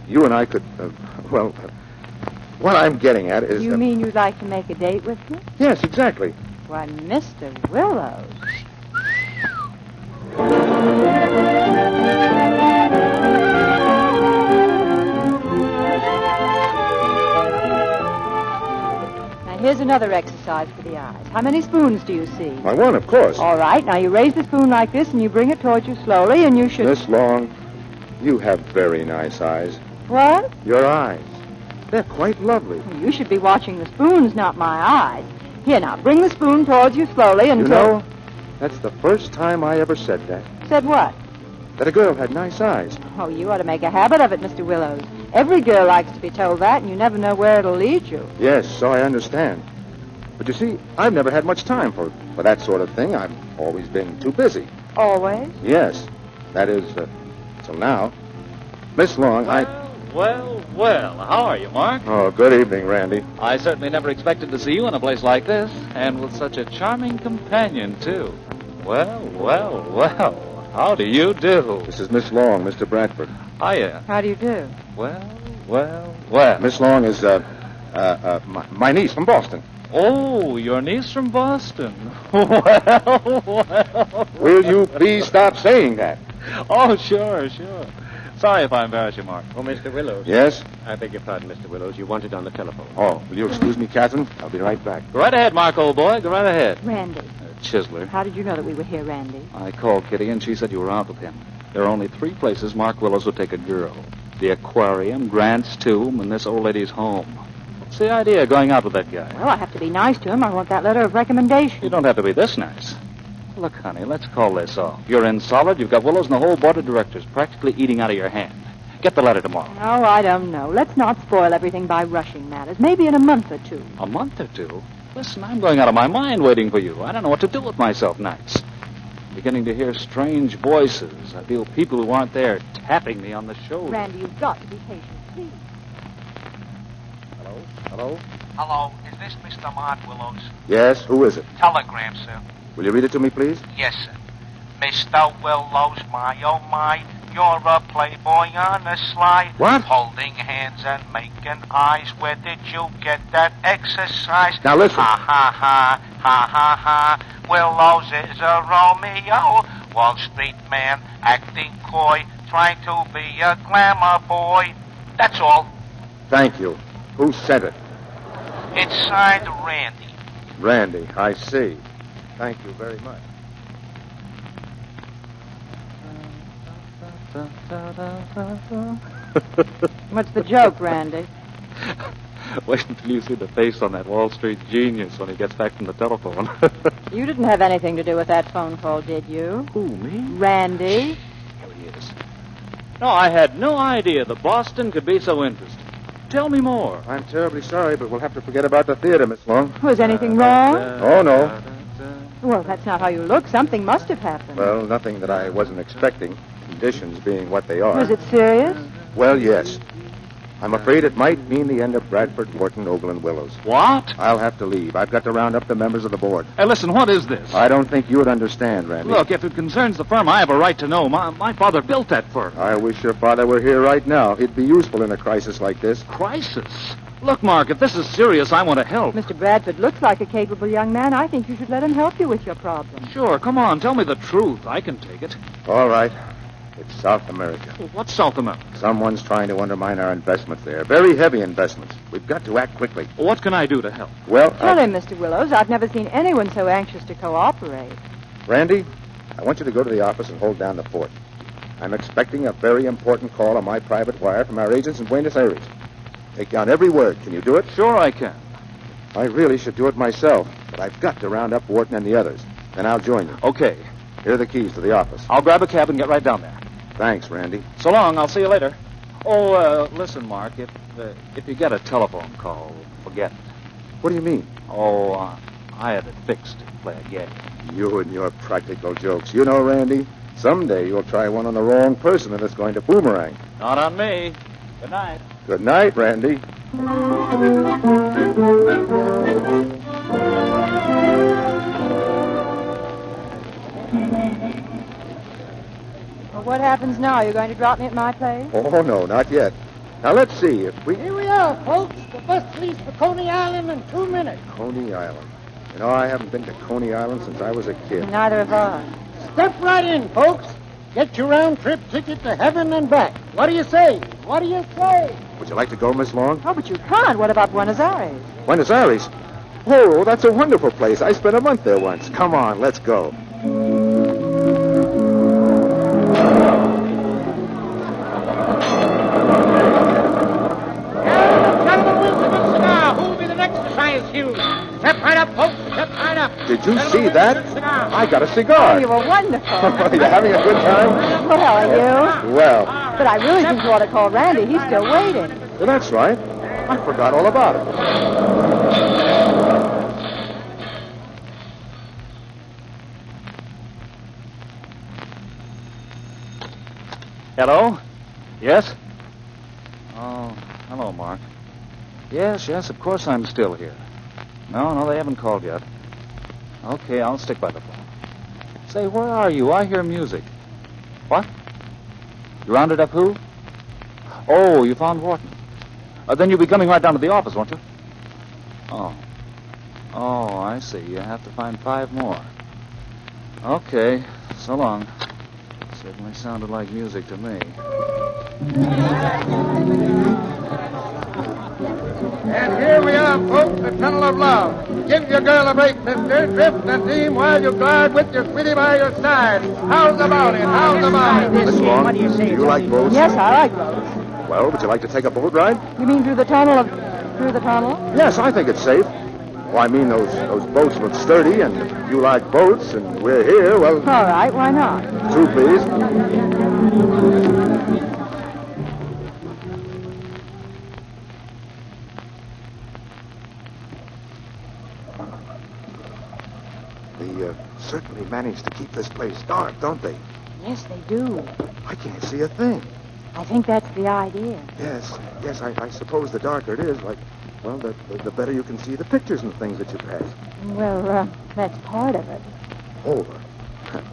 you and I could, what I'm getting at is... You mean you'd like to make a date with me? Yes, exactly. Why, Mr. Willows. Here's another exercise for the eyes. How many spoons do you see? My one, of course. All right. Now, you raise the spoon like this, and you bring it towards you slowly, and you should... Miss Long, you have very nice eyes. What? Your eyes. They're quite lovely. You should be watching the spoons, not my eyes. Here, now, bring the spoon towards you slowly until... You know, that's the first time I ever said that. Said what? That a girl had nice eyes. Oh, you ought to make a habit of it, Mr. Willows. Every girl likes to be told that, and you never know where it'll lead you. Yes, so I understand. But you see, I've never had much time for that sort of thing. I've always been too busy. Always? Yes. That is, till now. Miss Long, Well, how are you, Mark? Oh, good evening, Randy. I certainly never expected to see you in a place like this, and with such a charming companion, too. Well, how do you do? This is Miss Long, Mr. Bradford. Hiya. How do you do? Well. Miss Long is, my niece from Boston. Oh, your niece from Boston. Well. Will you please stop saying that? Oh, sure. Sorry if I embarrass you, Mark. Oh, Mr. Willows. Yes? I beg your pardon, Mr. Willows. You wanted on the telephone. Oh, will you excuse me, Catherine? I'll be right back. Go right ahead, Mark, old boy. Go right ahead. Randy. Chisler. How did you know that we were here, Randy? I called Kitty, and she said you were out with him. There are only 3 places Mark Willows would take a girl. The aquarium, Grant's tomb, and this old lady's home. What's the idea of going out with that guy? Well, I have to be nice to him. I want that letter of recommendation. You don't have to be this nice. Look, honey, let's call this off. You're in solid. You've got Willows and the whole board of directors practically eating out of your hand. Get the letter tomorrow. Oh, I don't know. Let's not spoil everything by rushing matters. Maybe in a month or 2. A month or 2? Listen, I'm going out of my mind waiting for you. I don't know what to do with myself nights. I'm beginning to hear strange voices. I feel people who aren't there tapping me on the shoulder. Randy, you've got to be patient, please. Hello? Hello, is this Mr. Mark Willows? Yes, who is it? Telegram, sir. Will you read it to me, please? Yes, sir. Mr. Willows, my oh my, you're a playboy on the sly. What? Holding hands and making eyes. Where did you get that exercise? Now listen. Ha ha ha, ha ha ha. Willows is a Romeo. Wall Street man, acting coy, trying to be a glamour boy. That's all. Thank you. Who sent it? It's signed Randy. Randy, I see. Thank you very much. What's the joke, Randy? Wait until you see the face on that Wall Street genius when he gets back from the telephone. You didn't have anything to do with that phone call, did you? Who, me? Randy? Here he is. No, I had no idea that Boston could be so interesting. Tell me more. I'm terribly sorry, but we'll have to forget about the theater, Miss Long. Was anything wrong? Oh, no. Well, that's not how you look. Something must have happened. Well, nothing that I wasn't expecting. Conditions being what they are. Was it serious? Well, yes. I'm afraid it might mean the end of Bradford, Wharton, Ogle, and Willows. What? I'll have to leave. I've got to round up the members of the board. Hey, listen, what is this? I don't think you would understand, Randy. Look, if it concerns the firm, I have a right to know. My father built that firm. I wish your father were here right now. He'd be useful in a crisis like this. Crisis? Look, Mark, if this is serious, I want to help. Mr. Bradford looks like a capable young man. I think you should let him help you with your problem. Sure, come on, tell me the truth. I can take it. All right. It's South America. What's South America? Someone's trying to undermine our investments there. Very heavy investments. We've got to act quickly. What can I do to help? Well, Tell him, Mr. Willows. I've never seen anyone so anxious to cooperate. Randy, I want you to go to the office and hold down the fort. I'm expecting a very important call on my private wire from our agents in Buenos Aires. Take down every word. Can you do it? Sure I can. I really should do it myself, but I've got to round up Wharton and the others. Then I'll join you. Okay. Here are the keys to the office. I'll grab a cab and get right down there. Thanks, Randy. So long. I'll see you later. Oh, listen, Mark. If you get a telephone call, forget it. What do you mean? Oh, I had it fixed to play a game. You and your practical jokes. You know, Randy, someday you'll try one on the wrong person and it's going to boomerang. Not on me. Good night. Good night, Randy. Well, what happens now? You're going to drop me at my place? Oh, no, not yet. Now, let's see if we... Here we are, folks. The bus leaves for Coney Island in 2 minutes. Coney Island. You know, I haven't been to Coney Island since I was a kid. Neither have I. Step right in, folks. Get your round-trip ticket to heaven and back. What do you say? What do you say? Would you like to go, Miss Long? Oh, but you can't. What about Buenos Aires? Buenos Aires? Oh, that's a wonderful place. I spent a month there once. Come on, let's go. Step right up, folks. Step right up. Did you see that? I got a cigar. Oh, you were wonderful. Are you having a good time? Well, are you? Well. But I really think you ought to call Randy. He's still waiting. Well, that's right. I forgot all about it. Hello? Yes? Oh, hello, Mark. Yes, of course I'm still here. No, they haven't called yet. Okay, I'll stick by the phone. Say, where are you? I hear music. What? You rounded up who? Oh, you found Wharton. Then you'll be coming right down to the office, won't you? Oh, I see. You have to find 5 more. Okay, so long. Certainly sounded like music to me. And here we are, folks, the tunnel of love. Give your girl a break, mister. Drift and dream while you glide with your sweetie by your side. How's about it? Miss Long, do you like boats? Yes, I like boats. Well, would you like to take a boat ride? You mean through the tunnel? Yes, I think it's safe. Well, I mean, those boats look sturdy, and if you like boats, and we're here, well... All right, why not? 2, please. They certainly managed to keep this place dark, don't they? Yes, they do. I can't see a thing. I think that's the idea. Yes, I suppose the darker it is, the better you can see the pictures and things that you pass. Well, that's part of it. Oh,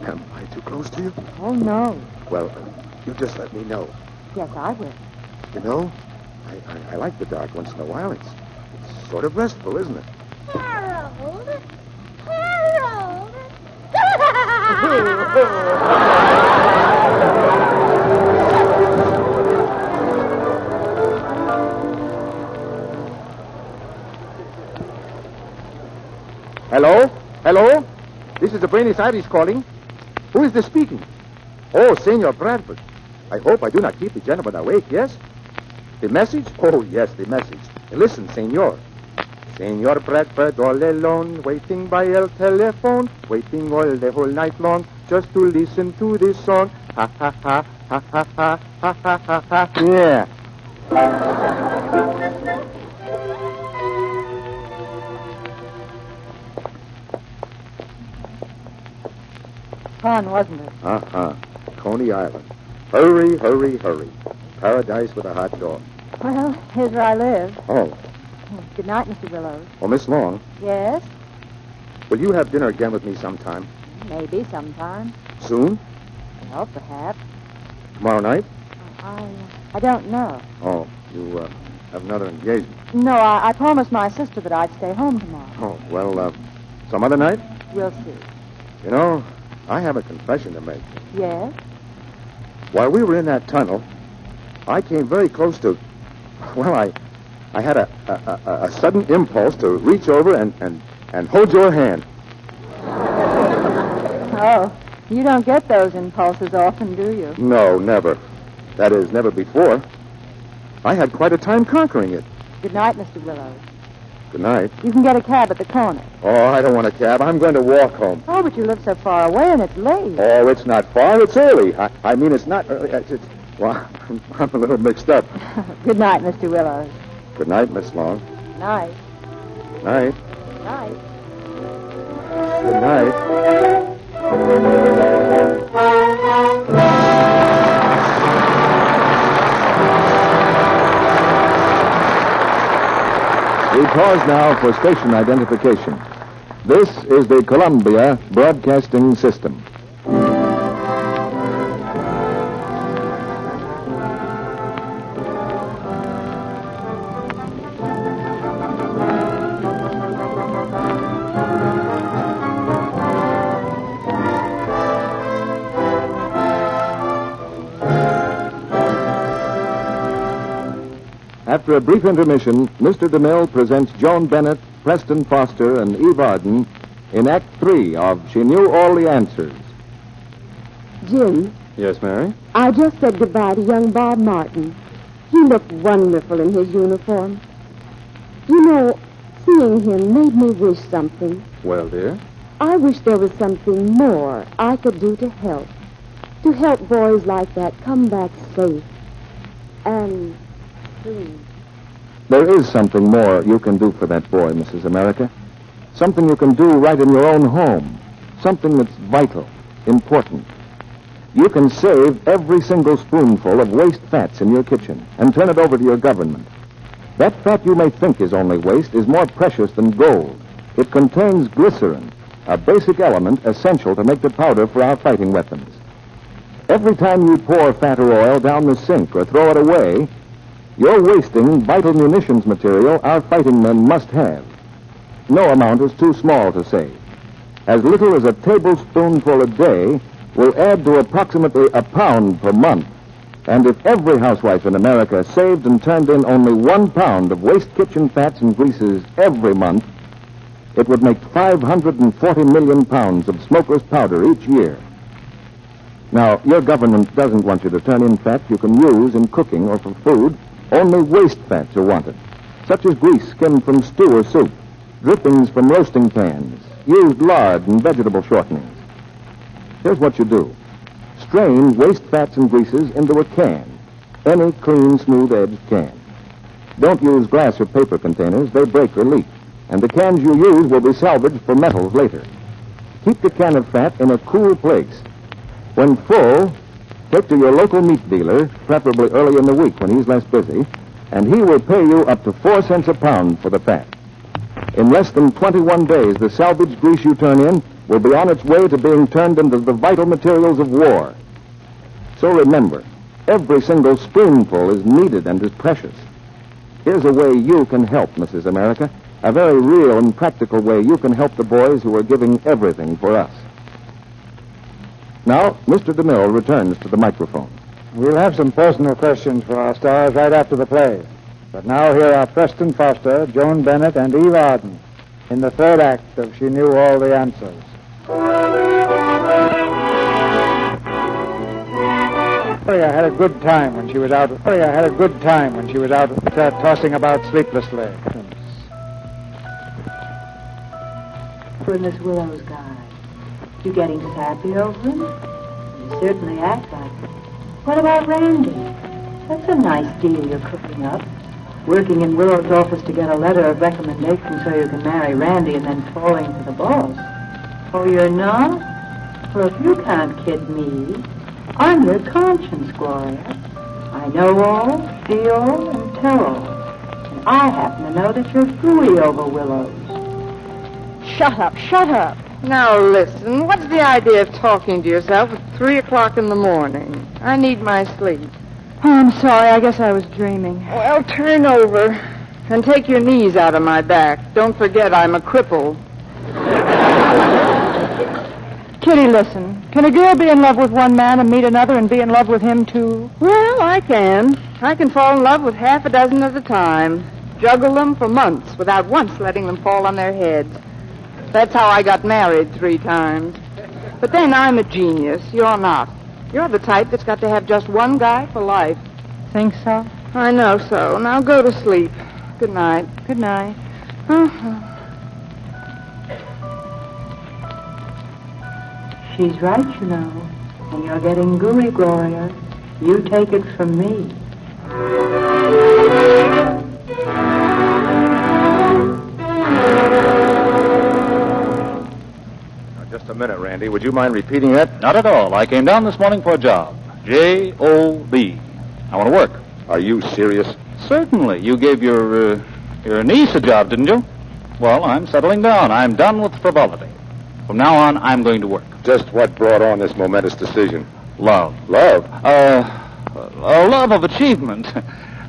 am I too close to you? Oh, no. Well, you just let me know. Yes, I will. You know, I like the dark once in a while. It's sort of restful, isn't it? Harold! Hello? This is the Buenos Aires calling. Who is this speaking? Oh, Senor Bradford. I hope I do not keep the gentleman awake, yes? The message? Oh, yes, the message. Listen, Senor. Senor Bradford all alone, waiting by el telephone, waiting all the whole night long, just to listen to this song. Ha, ha, ha, ha, ha, ha, ha, ha, ha, ha. Yeah. Fun, wasn't it? Uh-huh. Coney Island. Hurry, hurry, hurry. Paradise with a hot dog. Well, here's where I live. Oh. Good night, Mr. Willows. Well, Miss Long, Yes? will you have dinner again with me sometime? Maybe sometime. Soon? Well, perhaps. Tomorrow night? I don't know. Oh, you have another engagement. No, I promised my sister that I'd stay home tomorrow. Oh, well, some other night? We'll see. You know, I have a confession to make. Yes? While we were in that tunnel, I came very close to... Well, I had a sudden impulse to reach over and hold your hand. Oh, you don't get those impulses often, do you? No, never. That is, never before. I had quite a time conquering it. Good night, Mr. Willows. Good night. You can get a cab at the corner. Oh, I don't want a cab. I'm going to walk home. Oh, but you live so far away and it's late. Oh, it's not far. It's early. I mean, it's not early. Well, I'm a little mixed up. Good night, Mr. Willows. Good night, Miss Long. Night. Night. Night. Good night. We pause now for station identification. This is the Columbia Broadcasting System. After a brief intermission, Mr. DeMille presents Joan Bennett, Preston Foster, and Eve Arden in Act 3 of She Knew All the Answers. Jim, Yes, Mary? I just said goodbye to young Bob Martin. He looked wonderful in his uniform. You know, seeing him made me wish something. Well, dear? I wish there was something more I could do to help. To help boys like that come back safe. And soon. There is something more you can do for that boy, Mrs. America. Something you can do right in your own home. Something that's vital, important. You can save every single spoonful of waste fats in your kitchen and turn it over to your government. That fat you may think is only waste is more precious than gold. It contains glycerin, a basic element essential to make the powder for our fighting weapons. Every time you pour fat or oil down the sink or throw it away, you're wasting vital munitions material our fighting men must have. No amount is too small to save. As little as a tablespoonful a day will add to approximately a pound per month. And if every housewife in America saved and turned in only 1 pound of waste kitchen fats and greases every month, it would make 540 million pounds of smokeless powder each year. Now, your government doesn't want you to turn in fat you can use in cooking or for food. Only waste fats are wanted, such as grease skimmed from stew or soup, drippings from roasting pans, used lard and vegetable shortenings. Here's what you do. Strain waste fats and greases into a can, any clean, smooth-edged can. Don't use glass or paper containers. They break or leak, and the cans you use will be salvaged for metals later. Keep the can of fat in a cool place. When full, take to your local meat dealer, preferably early in the week when he's less busy, and he will pay you up to 4 cents a pound for the fat. In less than 21 days, the salvaged grease you turn in will be on its way to being turned into the vital materials of war. So remember, every single spoonful is needed and is precious. Here's a way you can help, Mrs. America, a very real and practical way you can help the boys who are giving everything for us. Now, Mr. DeMille returns to the microphone. We'll have some personal questions for our stars right after the play. But now here are Preston Foster, Joan Bennett, and Eve Arden in the third act of She Knew All the Answers. Gloria had a good time when she was out. Tossing about sleeplessly. For Miss Willow's guy. You getting sappy over him? You certainly act like it. What about Randy? That's a nice deal you're cooking up. Working in Willow's office to get a letter of recommendation so you can marry Randy and then falling to the boss. Oh, you're not? Well, if you can't kid me, I'm your conscience, Gloria. I know all, see all, and tell all. And I happen to know that you're fooey over Willows. Shut up, shut up. Now listen, what's the idea of talking to yourself at 3 o'clock in the morning? I need my sleep. Oh, I'm sorry. I guess I was dreaming. Well, turn over and take your knees out of my back. Don't forget I'm a cripple. Kitty, listen. Can a girl be in love with one man and meet another and be in love with him, too? Well, I can. I can fall in love with half a dozen at a time. Juggle them for months without once letting them fall on their heads. That's how I got married 3 times. But then I'm a genius. You're not. You're the type that's got to have just one guy for life. Think so? I know so. Now go to sleep. Good night. Good night. She's right, you know. And you're getting gooey, Gloria. You take it from me. Just a minute, Randy. Would you mind repeating that? Not at all. I came down this morning for a job. J-O-B. I want to work. Are you serious? Certainly. You gave your niece a job, didn't you? Well, I'm settling down. I'm done with frivolity. From now on, I'm going to work. Just what brought on this momentous decision? Love. Love? A love of achievement.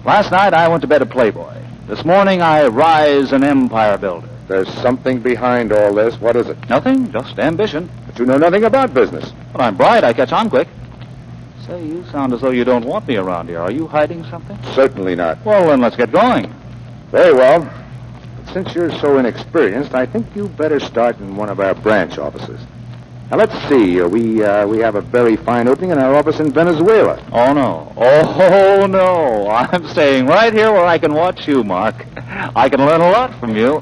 Last night, I went to bed a playboy. This morning, I rise an empire builder. There's something behind all this. What is it? Nothing, just ambition. But you know nothing about business. But I'm bright. I catch on quick. Say, you sound as though you don't want me around here. Are you hiding something? Certainly not. Well, then let's get going. Very well. But since you're so inexperienced, I think you better start in one of our branch offices. Now, let's see. We have a very fine opening in our office in Venezuela. Oh, no. Oh, no. I'm staying right here where I can watch you, Mark. I can learn a lot from you.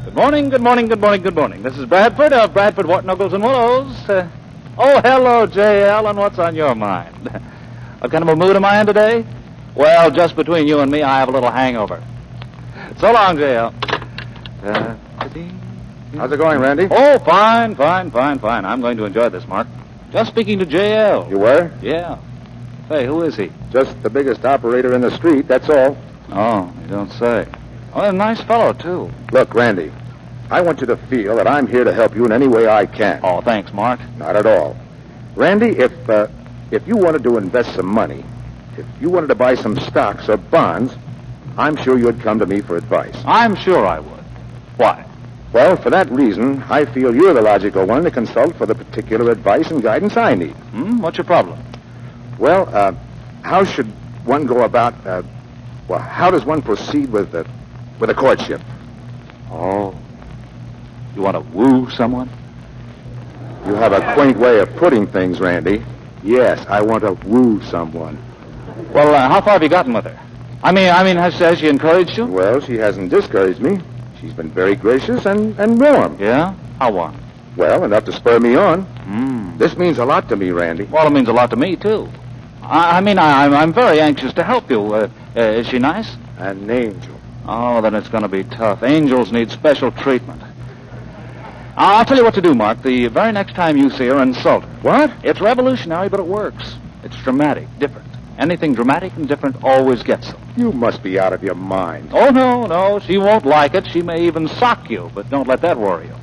Good morning, good morning, good morning, good morning. This is Bradford of Bradford, Wharton, Ogles, and Willows. Oh, hello, J.L., and what's on your mind? What kind of a mood am I in today? Well, just between you and me, I have a little hangover. So long, J.L. How's it going, Randy? Oh, fine. I'm going to enjoy this, Mark. Just speaking to J.L. You were? Yeah. Hey, who is he? Just the biggest operator in the street, that's all. Oh, you don't say. Oh, a nice fellow, too. Look, Randy, I want you to feel that I'm here to help you in any way I can. Oh, thanks, Mark. Not at all. Randy, if you wanted to invest some money, if you wanted to buy some stocks or bonds, I'm sure you'd come to me for advice. I'm sure I would. Why? Well, for that reason, I feel you're the logical one to consult for the particular advice and guidance I need. What's your problem? Well, how should one go about, how does one proceed with a courtship? Oh. You want to woo someone? You have a quaint way of putting things, Randy. Yes, I want to woo someone. Well, how far have you gotten with her? I mean, has she encouraged you? Well, she hasn't discouraged me. She's been very gracious and warm. Yeah? How warm? Well, enough to spur me on. This means a lot to me, Randy. Well, it means a lot to me, too. I'm very anxious to help you. Is she nice? An angel. Oh, then it's going to be tough. Angels need special treatment. I'll tell you what to do, Mark. The very next time you see her, insult her. What? It's revolutionary, but it works. It's dramatic, different. Anything dramatic and different always gets them. You must be out of your mind. Oh, no. She won't like it. She may even sock you, but don't let that worry you.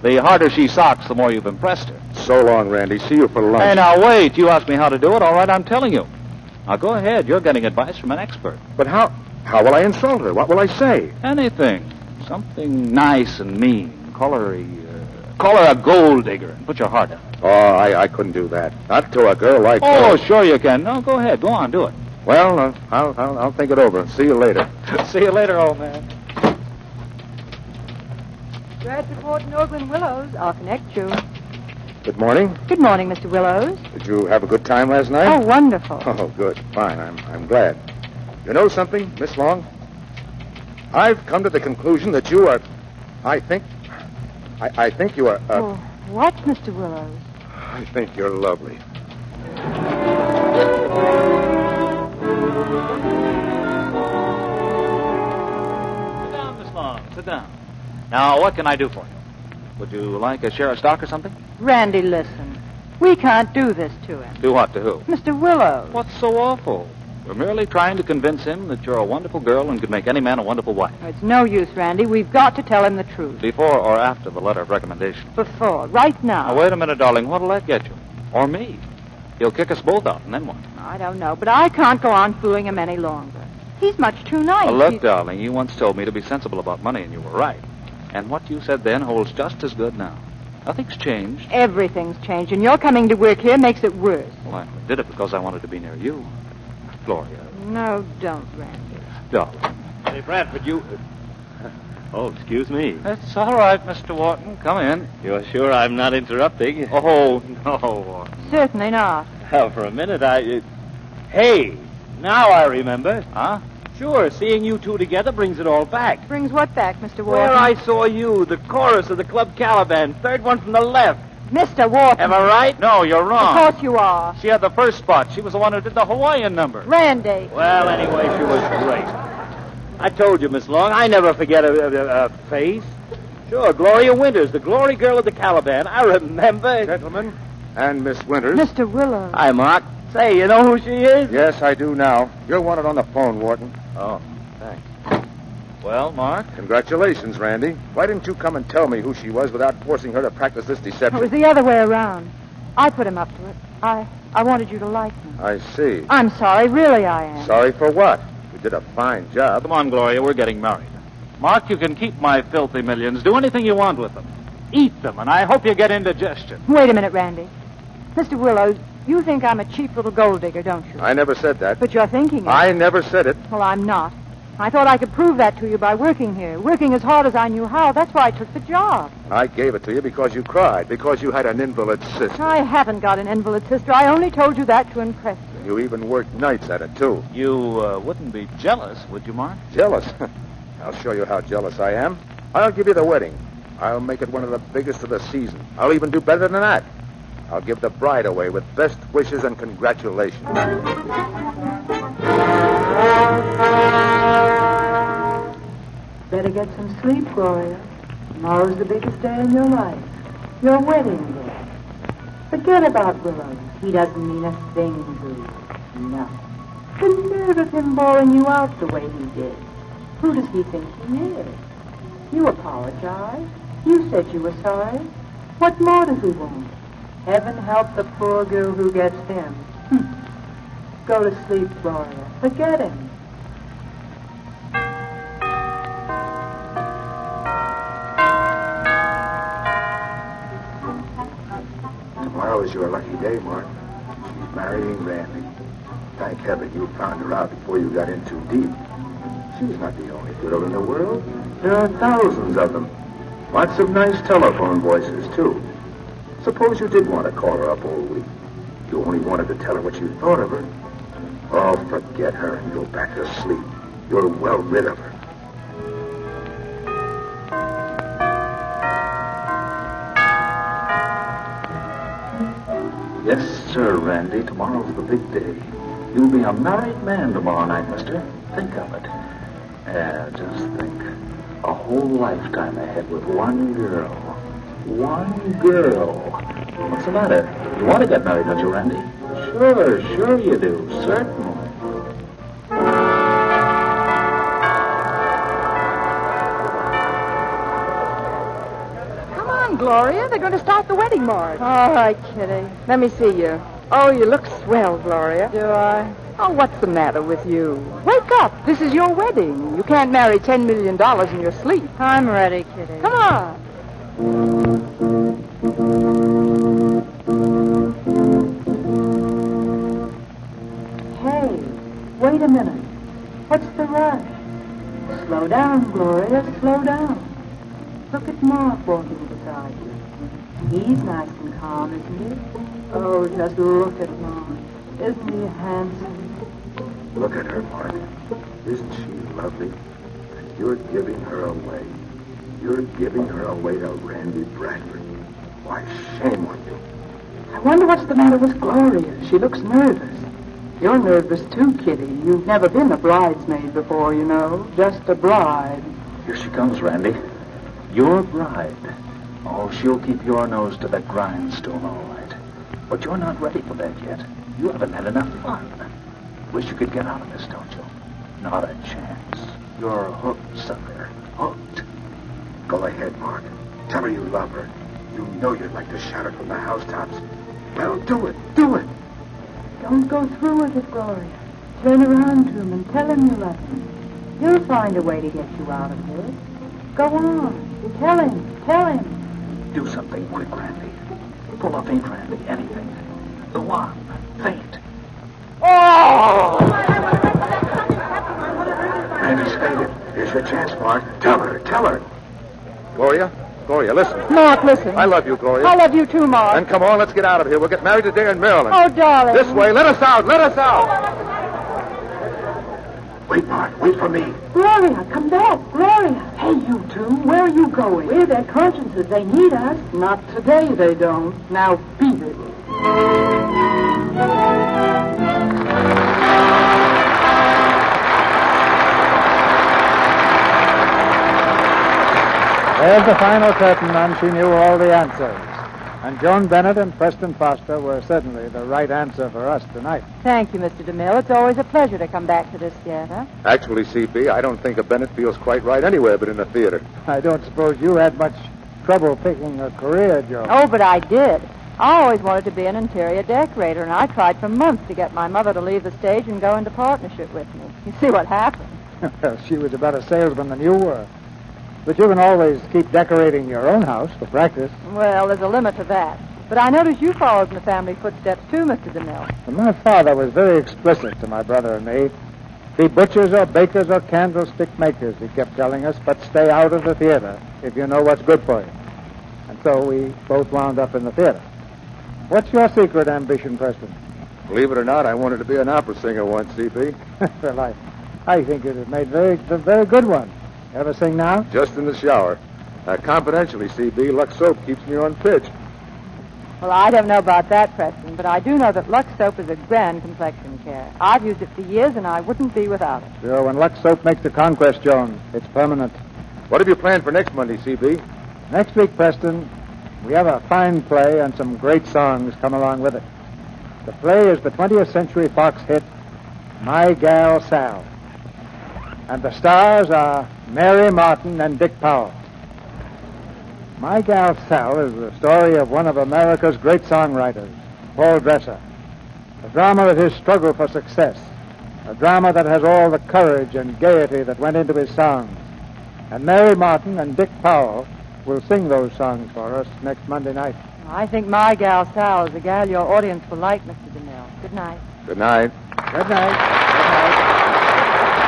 The harder she socks, the more you've impressed her. So long, Randy. See you for lunch. Hey, now, wait. You asked me how to do it. All right, I'm telling you. Now, go ahead. You're getting advice from an expert. But how will I insult her? What will I say? Anything. Something nice and mean. Call her a gold digger and put your heart in. Oh, I couldn't do that. Not to a girl like her. Oh, sure you can. No, go ahead. Go on, do it. Well, I'll think it over. See you later. See you later, old man. Bradford, Wharton, Oglen, Willows. I'll connect you. Good morning. Good morning, Mr. Willows. Did you have a good time last night? Oh, wonderful. Oh, good. Fine. I'm glad. You know something, Miss Long? I've come to the conclusion that you are... I think you are... Oh, what, Mr. Willows? I think you're lovely. Sit down, Miss Long. Sit down. Now, what can I do for you? Would you like a share of stock or something? Randy, listen. We can't do this to him. Do what to who? Mr. Willows. What's so awful? We're merely trying to convince him that you're a wonderful girl and could make any man a wonderful wife. It's no use, Randy. We've got to tell him the truth. Before or after the letter of recommendation? Before. Right now. Now, wait a minute, darling. What'll that get you? Or me? He'll kick us both out, and then what? I don't know, but I can't go on fooling him any longer. He's much too nice. Well, look, darling, you once told me to be sensible about money, and you were right. And what you said then holds just as good now. Nothing's changed. Everything's changed, and your coming to work here makes it worse. Well, I did it because I wanted to be near you. Gloria. No, don't, Randy. Darling. Hey, Bradford, you... Oh, excuse me. It's all right, Mr. Wharton. Come in. You're sure I'm not interrupting? Oh, no. Certainly not. Well, for a minute, Hey, now I remember. Huh? Sure, seeing you two together brings it all back. Brings what back, Mr. Wharton? Where I saw you, the chorus of the Club Caliban, third one from the left. Mr. Wharton. Am I right? No, you're wrong. Of course you are. She had the first spot. She was the one who did the Hawaiian number. Randy. Well, anyway, she was great. I told you, Miss Long, I never forget a face. Sure, Gloria Winters, the glory girl of the Caliban. I remember. Gentlemen, and Miss Winters. Mr. Willows. Hi, Mark. Say, you know who she is? Yes, I do now. You're wanted on the phone, Wharton. Oh, thanks. Well, Mark? Congratulations, Randy. Why didn't you come and tell me who she was without forcing her to practice this deception? It was the other way around. I put him up to it. I wanted you to like me. I see. I'm sorry, really I am. Sorry for what? You did a fine job. Come on, Gloria, we're getting married. Mark, you can keep my filthy millions. Do anything you want with them. Eat them, and I hope you get indigestion. Wait a minute, Randy. Mr. Willows, you think I'm a cheap little gold digger, don't you? I never said that. But you're thinking it. I never said it. Well, I'm not. I thought I could prove that to you by working here, working as hard as I knew how. That's why I took the job. I gave it to you because you cried, because you had an invalid sister. I haven't got an invalid sister. I only told you that to impress you. You even worked nights at it, too. You wouldn't be jealous, would you, Mark? Jealous? I'll show you how jealous I am. I'll give you the wedding. I'll make it one of the biggest of the season. I'll even do better than that. I'll give the bride away with best wishes and congratulations. Better get some sleep, Gloria. Tomorrow's the biggest day in your life. Your wedding day. Forget about Willows. He doesn't mean a thing to you. Nothing. The nerve of him bawling you out the way he did. Who does he think he is? You apologized. You said you were sorry. What more does he want? Heaven help the poor girl who gets him. Go to sleep, Gloria. Forget him. Tomorrow is your lucky day, Mark. She's marrying Randy. Thank heaven you found her out before you got in too deep. She's not the only girl in the world. There are thousands of them. Lots of nice telephone voices, too. Suppose you did want to call her up all week. You only wanted to tell her what you thought of her. Oh, forget her and go back to sleep. You're well rid of her. Yes, sir, Randy. Tomorrow's the big day. You'll be a married man tomorrow night, mister. Think of it. Yeah, just think. A whole lifetime ahead with one girl. One girl. What's the matter? You want to get married, don't you, Randy? Sure you do. Certainly. Come on, Gloria. They're going to start the wedding march. All right, Kitty. Let me see you. Oh, you look swell, Gloria. Do I? Oh, what's the matter with you? Wake up. This is your wedding. You can't marry $10 million in your sleep. I'm ready, Kitty. Come on. Hey, wait a minute. What's the rush? Slow down, Gloria. Slow down. Look at Mark walking beside you. He's nice and calm, isn't he? Oh, just look at Mark. Isn't he handsome? Look at her, Mark. Isn't she lovely? And you're giving her away. You're giving her away to Randy Bradford. Why, shame on you. I wonder what's the matter with Gloria. She looks nervous. You're nervous too, Kitty. You've never been a bridesmaid before, you know. Just a bride. Here she comes, Randy. Your bride. Oh, she'll keep your nose to the grindstone, all right. But you're not ready for that yet. You haven't had enough fun. Wish you could get out of this, don't you? Not a chance. You're hooked, sucker. Hooked. Go ahead, Mark. Tell her you love her. You know you'd like to shout it from the housetops. Well, do it. Do it. Don't go through with it, Gloria. Turn around to him and tell him you love him. He'll find a way to get you out of this. Go on. Tell him. Tell him. Do something quick, Randy. Pull a faint, Randy. Anything. Go on. Faint. Oh! Randy's fainted. Here's your chance, Mark. Tell her. Tell her. Gloria, listen. Mark, listen. I love you, Gloria. I love you too, Mark. Then come on, let's get out of here. We'll get married today in Maryland. Oh, darling. This way. Let us out. Let us out. Wait, Mark. Wait for me. Gloria, come back. Gloria. Hey, you two. Where are you going? We're their consciences. They need us. Not today, they don't. Now beat it. There's the final curtain on She Knew All the Answers. And Joan Bennett and Preston Foster were certainly the right answer for us tonight. Thank you, Mr. DeMille. It's always a pleasure to come back to this theater. Actually, CB, I don't think a Bennett feels quite right anywhere but in a theater. I don't suppose you had much trouble picking a career, Joan. Oh, but I did. I always wanted to be an interior decorator, and I tried for months to get my mother to leave the stage and go into partnership with me. You see what happened. Well, she was a better salesman than you were. But you can always keep decorating your own house for practice. Well, there's a limit to that. But I noticed you followed in the family footsteps, too, Mr. DeMille. And my father was very explicit to my brother and me. Be butchers or bakers or candlestick makers, he kept telling us, but stay out of the theater if you know what's good for you. And so we both wound up in the theater. What's your secret ambition, Preston? Believe it or not, I wanted to be an opera singer once, CB. Well, I think it has made a very good one. Ever sing now? Just in the shower. Confidentially, CB, Lux soap keeps me on pitch. Well, I don't know about that, Preston, but I do know that Lux soap is a grand complexion care. I've used it for years, and I wouldn't be without it. Sure, when Lux soap makes the conquest, Joan, it's permanent. What have you planned for next Monday, CB? Next week, Preston, we have a fine play and some great songs come along with it. The play is the 20th Century Fox hit, My Gal Sal. And the stars are Mary Martin and Dick Powell. My Gal Sal is the story of one of America's great songwriters, Paul Dresser. A drama of his struggle for success. A drama that has all the courage and gaiety that went into his songs. And Mary Martin and Dick Powell will sing those songs for us next Monday night. I think My Gal Sal is a gal your audience will like, Mr. DeMille. Good night. Good night. Good night. Good night.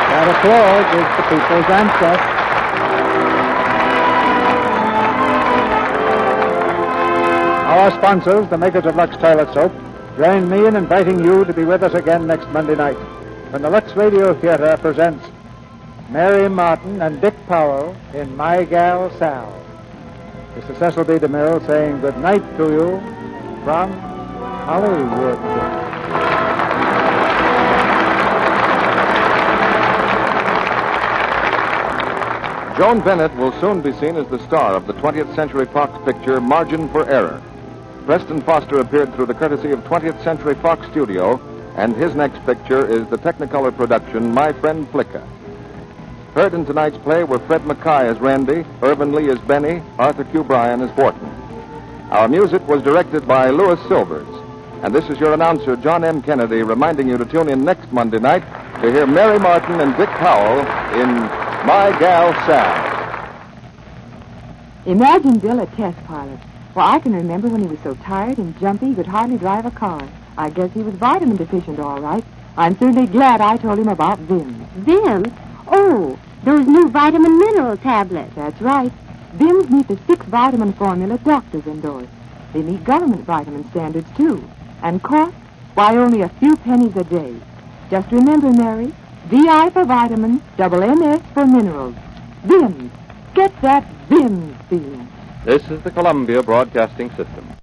That applause is the people's answer. Our sponsors, the makers of Lux Toilet Soap, join me in inviting you to be with us again next Monday night when the Lux Radio Theatre presents Mary Martin and Dick Powell in My Gal Sal. This is Cecil B. DeMille saying good night to you from Hollywood. Joan Bennett will soon be seen as the star of the 20th Century Fox picture Margin for Error. Preston Foster appeared through the courtesy of 20th Century Fox Studio, and his next picture is the Technicolor production My Friend Flicka. Heard in tonight's play were Fred Mackay as Randy, Irvin Lee as Benny, Arthur Q. Bryan as Borton. Our music was directed by Louis Silvers. And this is your announcer, John M. Kennedy, reminding you to tune in next Monday night to hear Mary Martin and Dick Powell in My Gal Sal. Imagine Bill a test pilot. Well, I can remember when he was so tired and jumpy he could hardly drive a car. I guess he was vitamin deficient, all right. I'm certainly glad I told him about Vim. Vim? Oh, those new vitamin mineral tablets. That's right. Vims meet the 6-vitamin formula doctors endorse. They meet government vitamin standards, too. And cost? Why, only a few pennies a day. Just remember, Mary, VI for vitamins, MS for minerals. Vims. Get that Vims feeling. This is the Columbia Broadcasting System.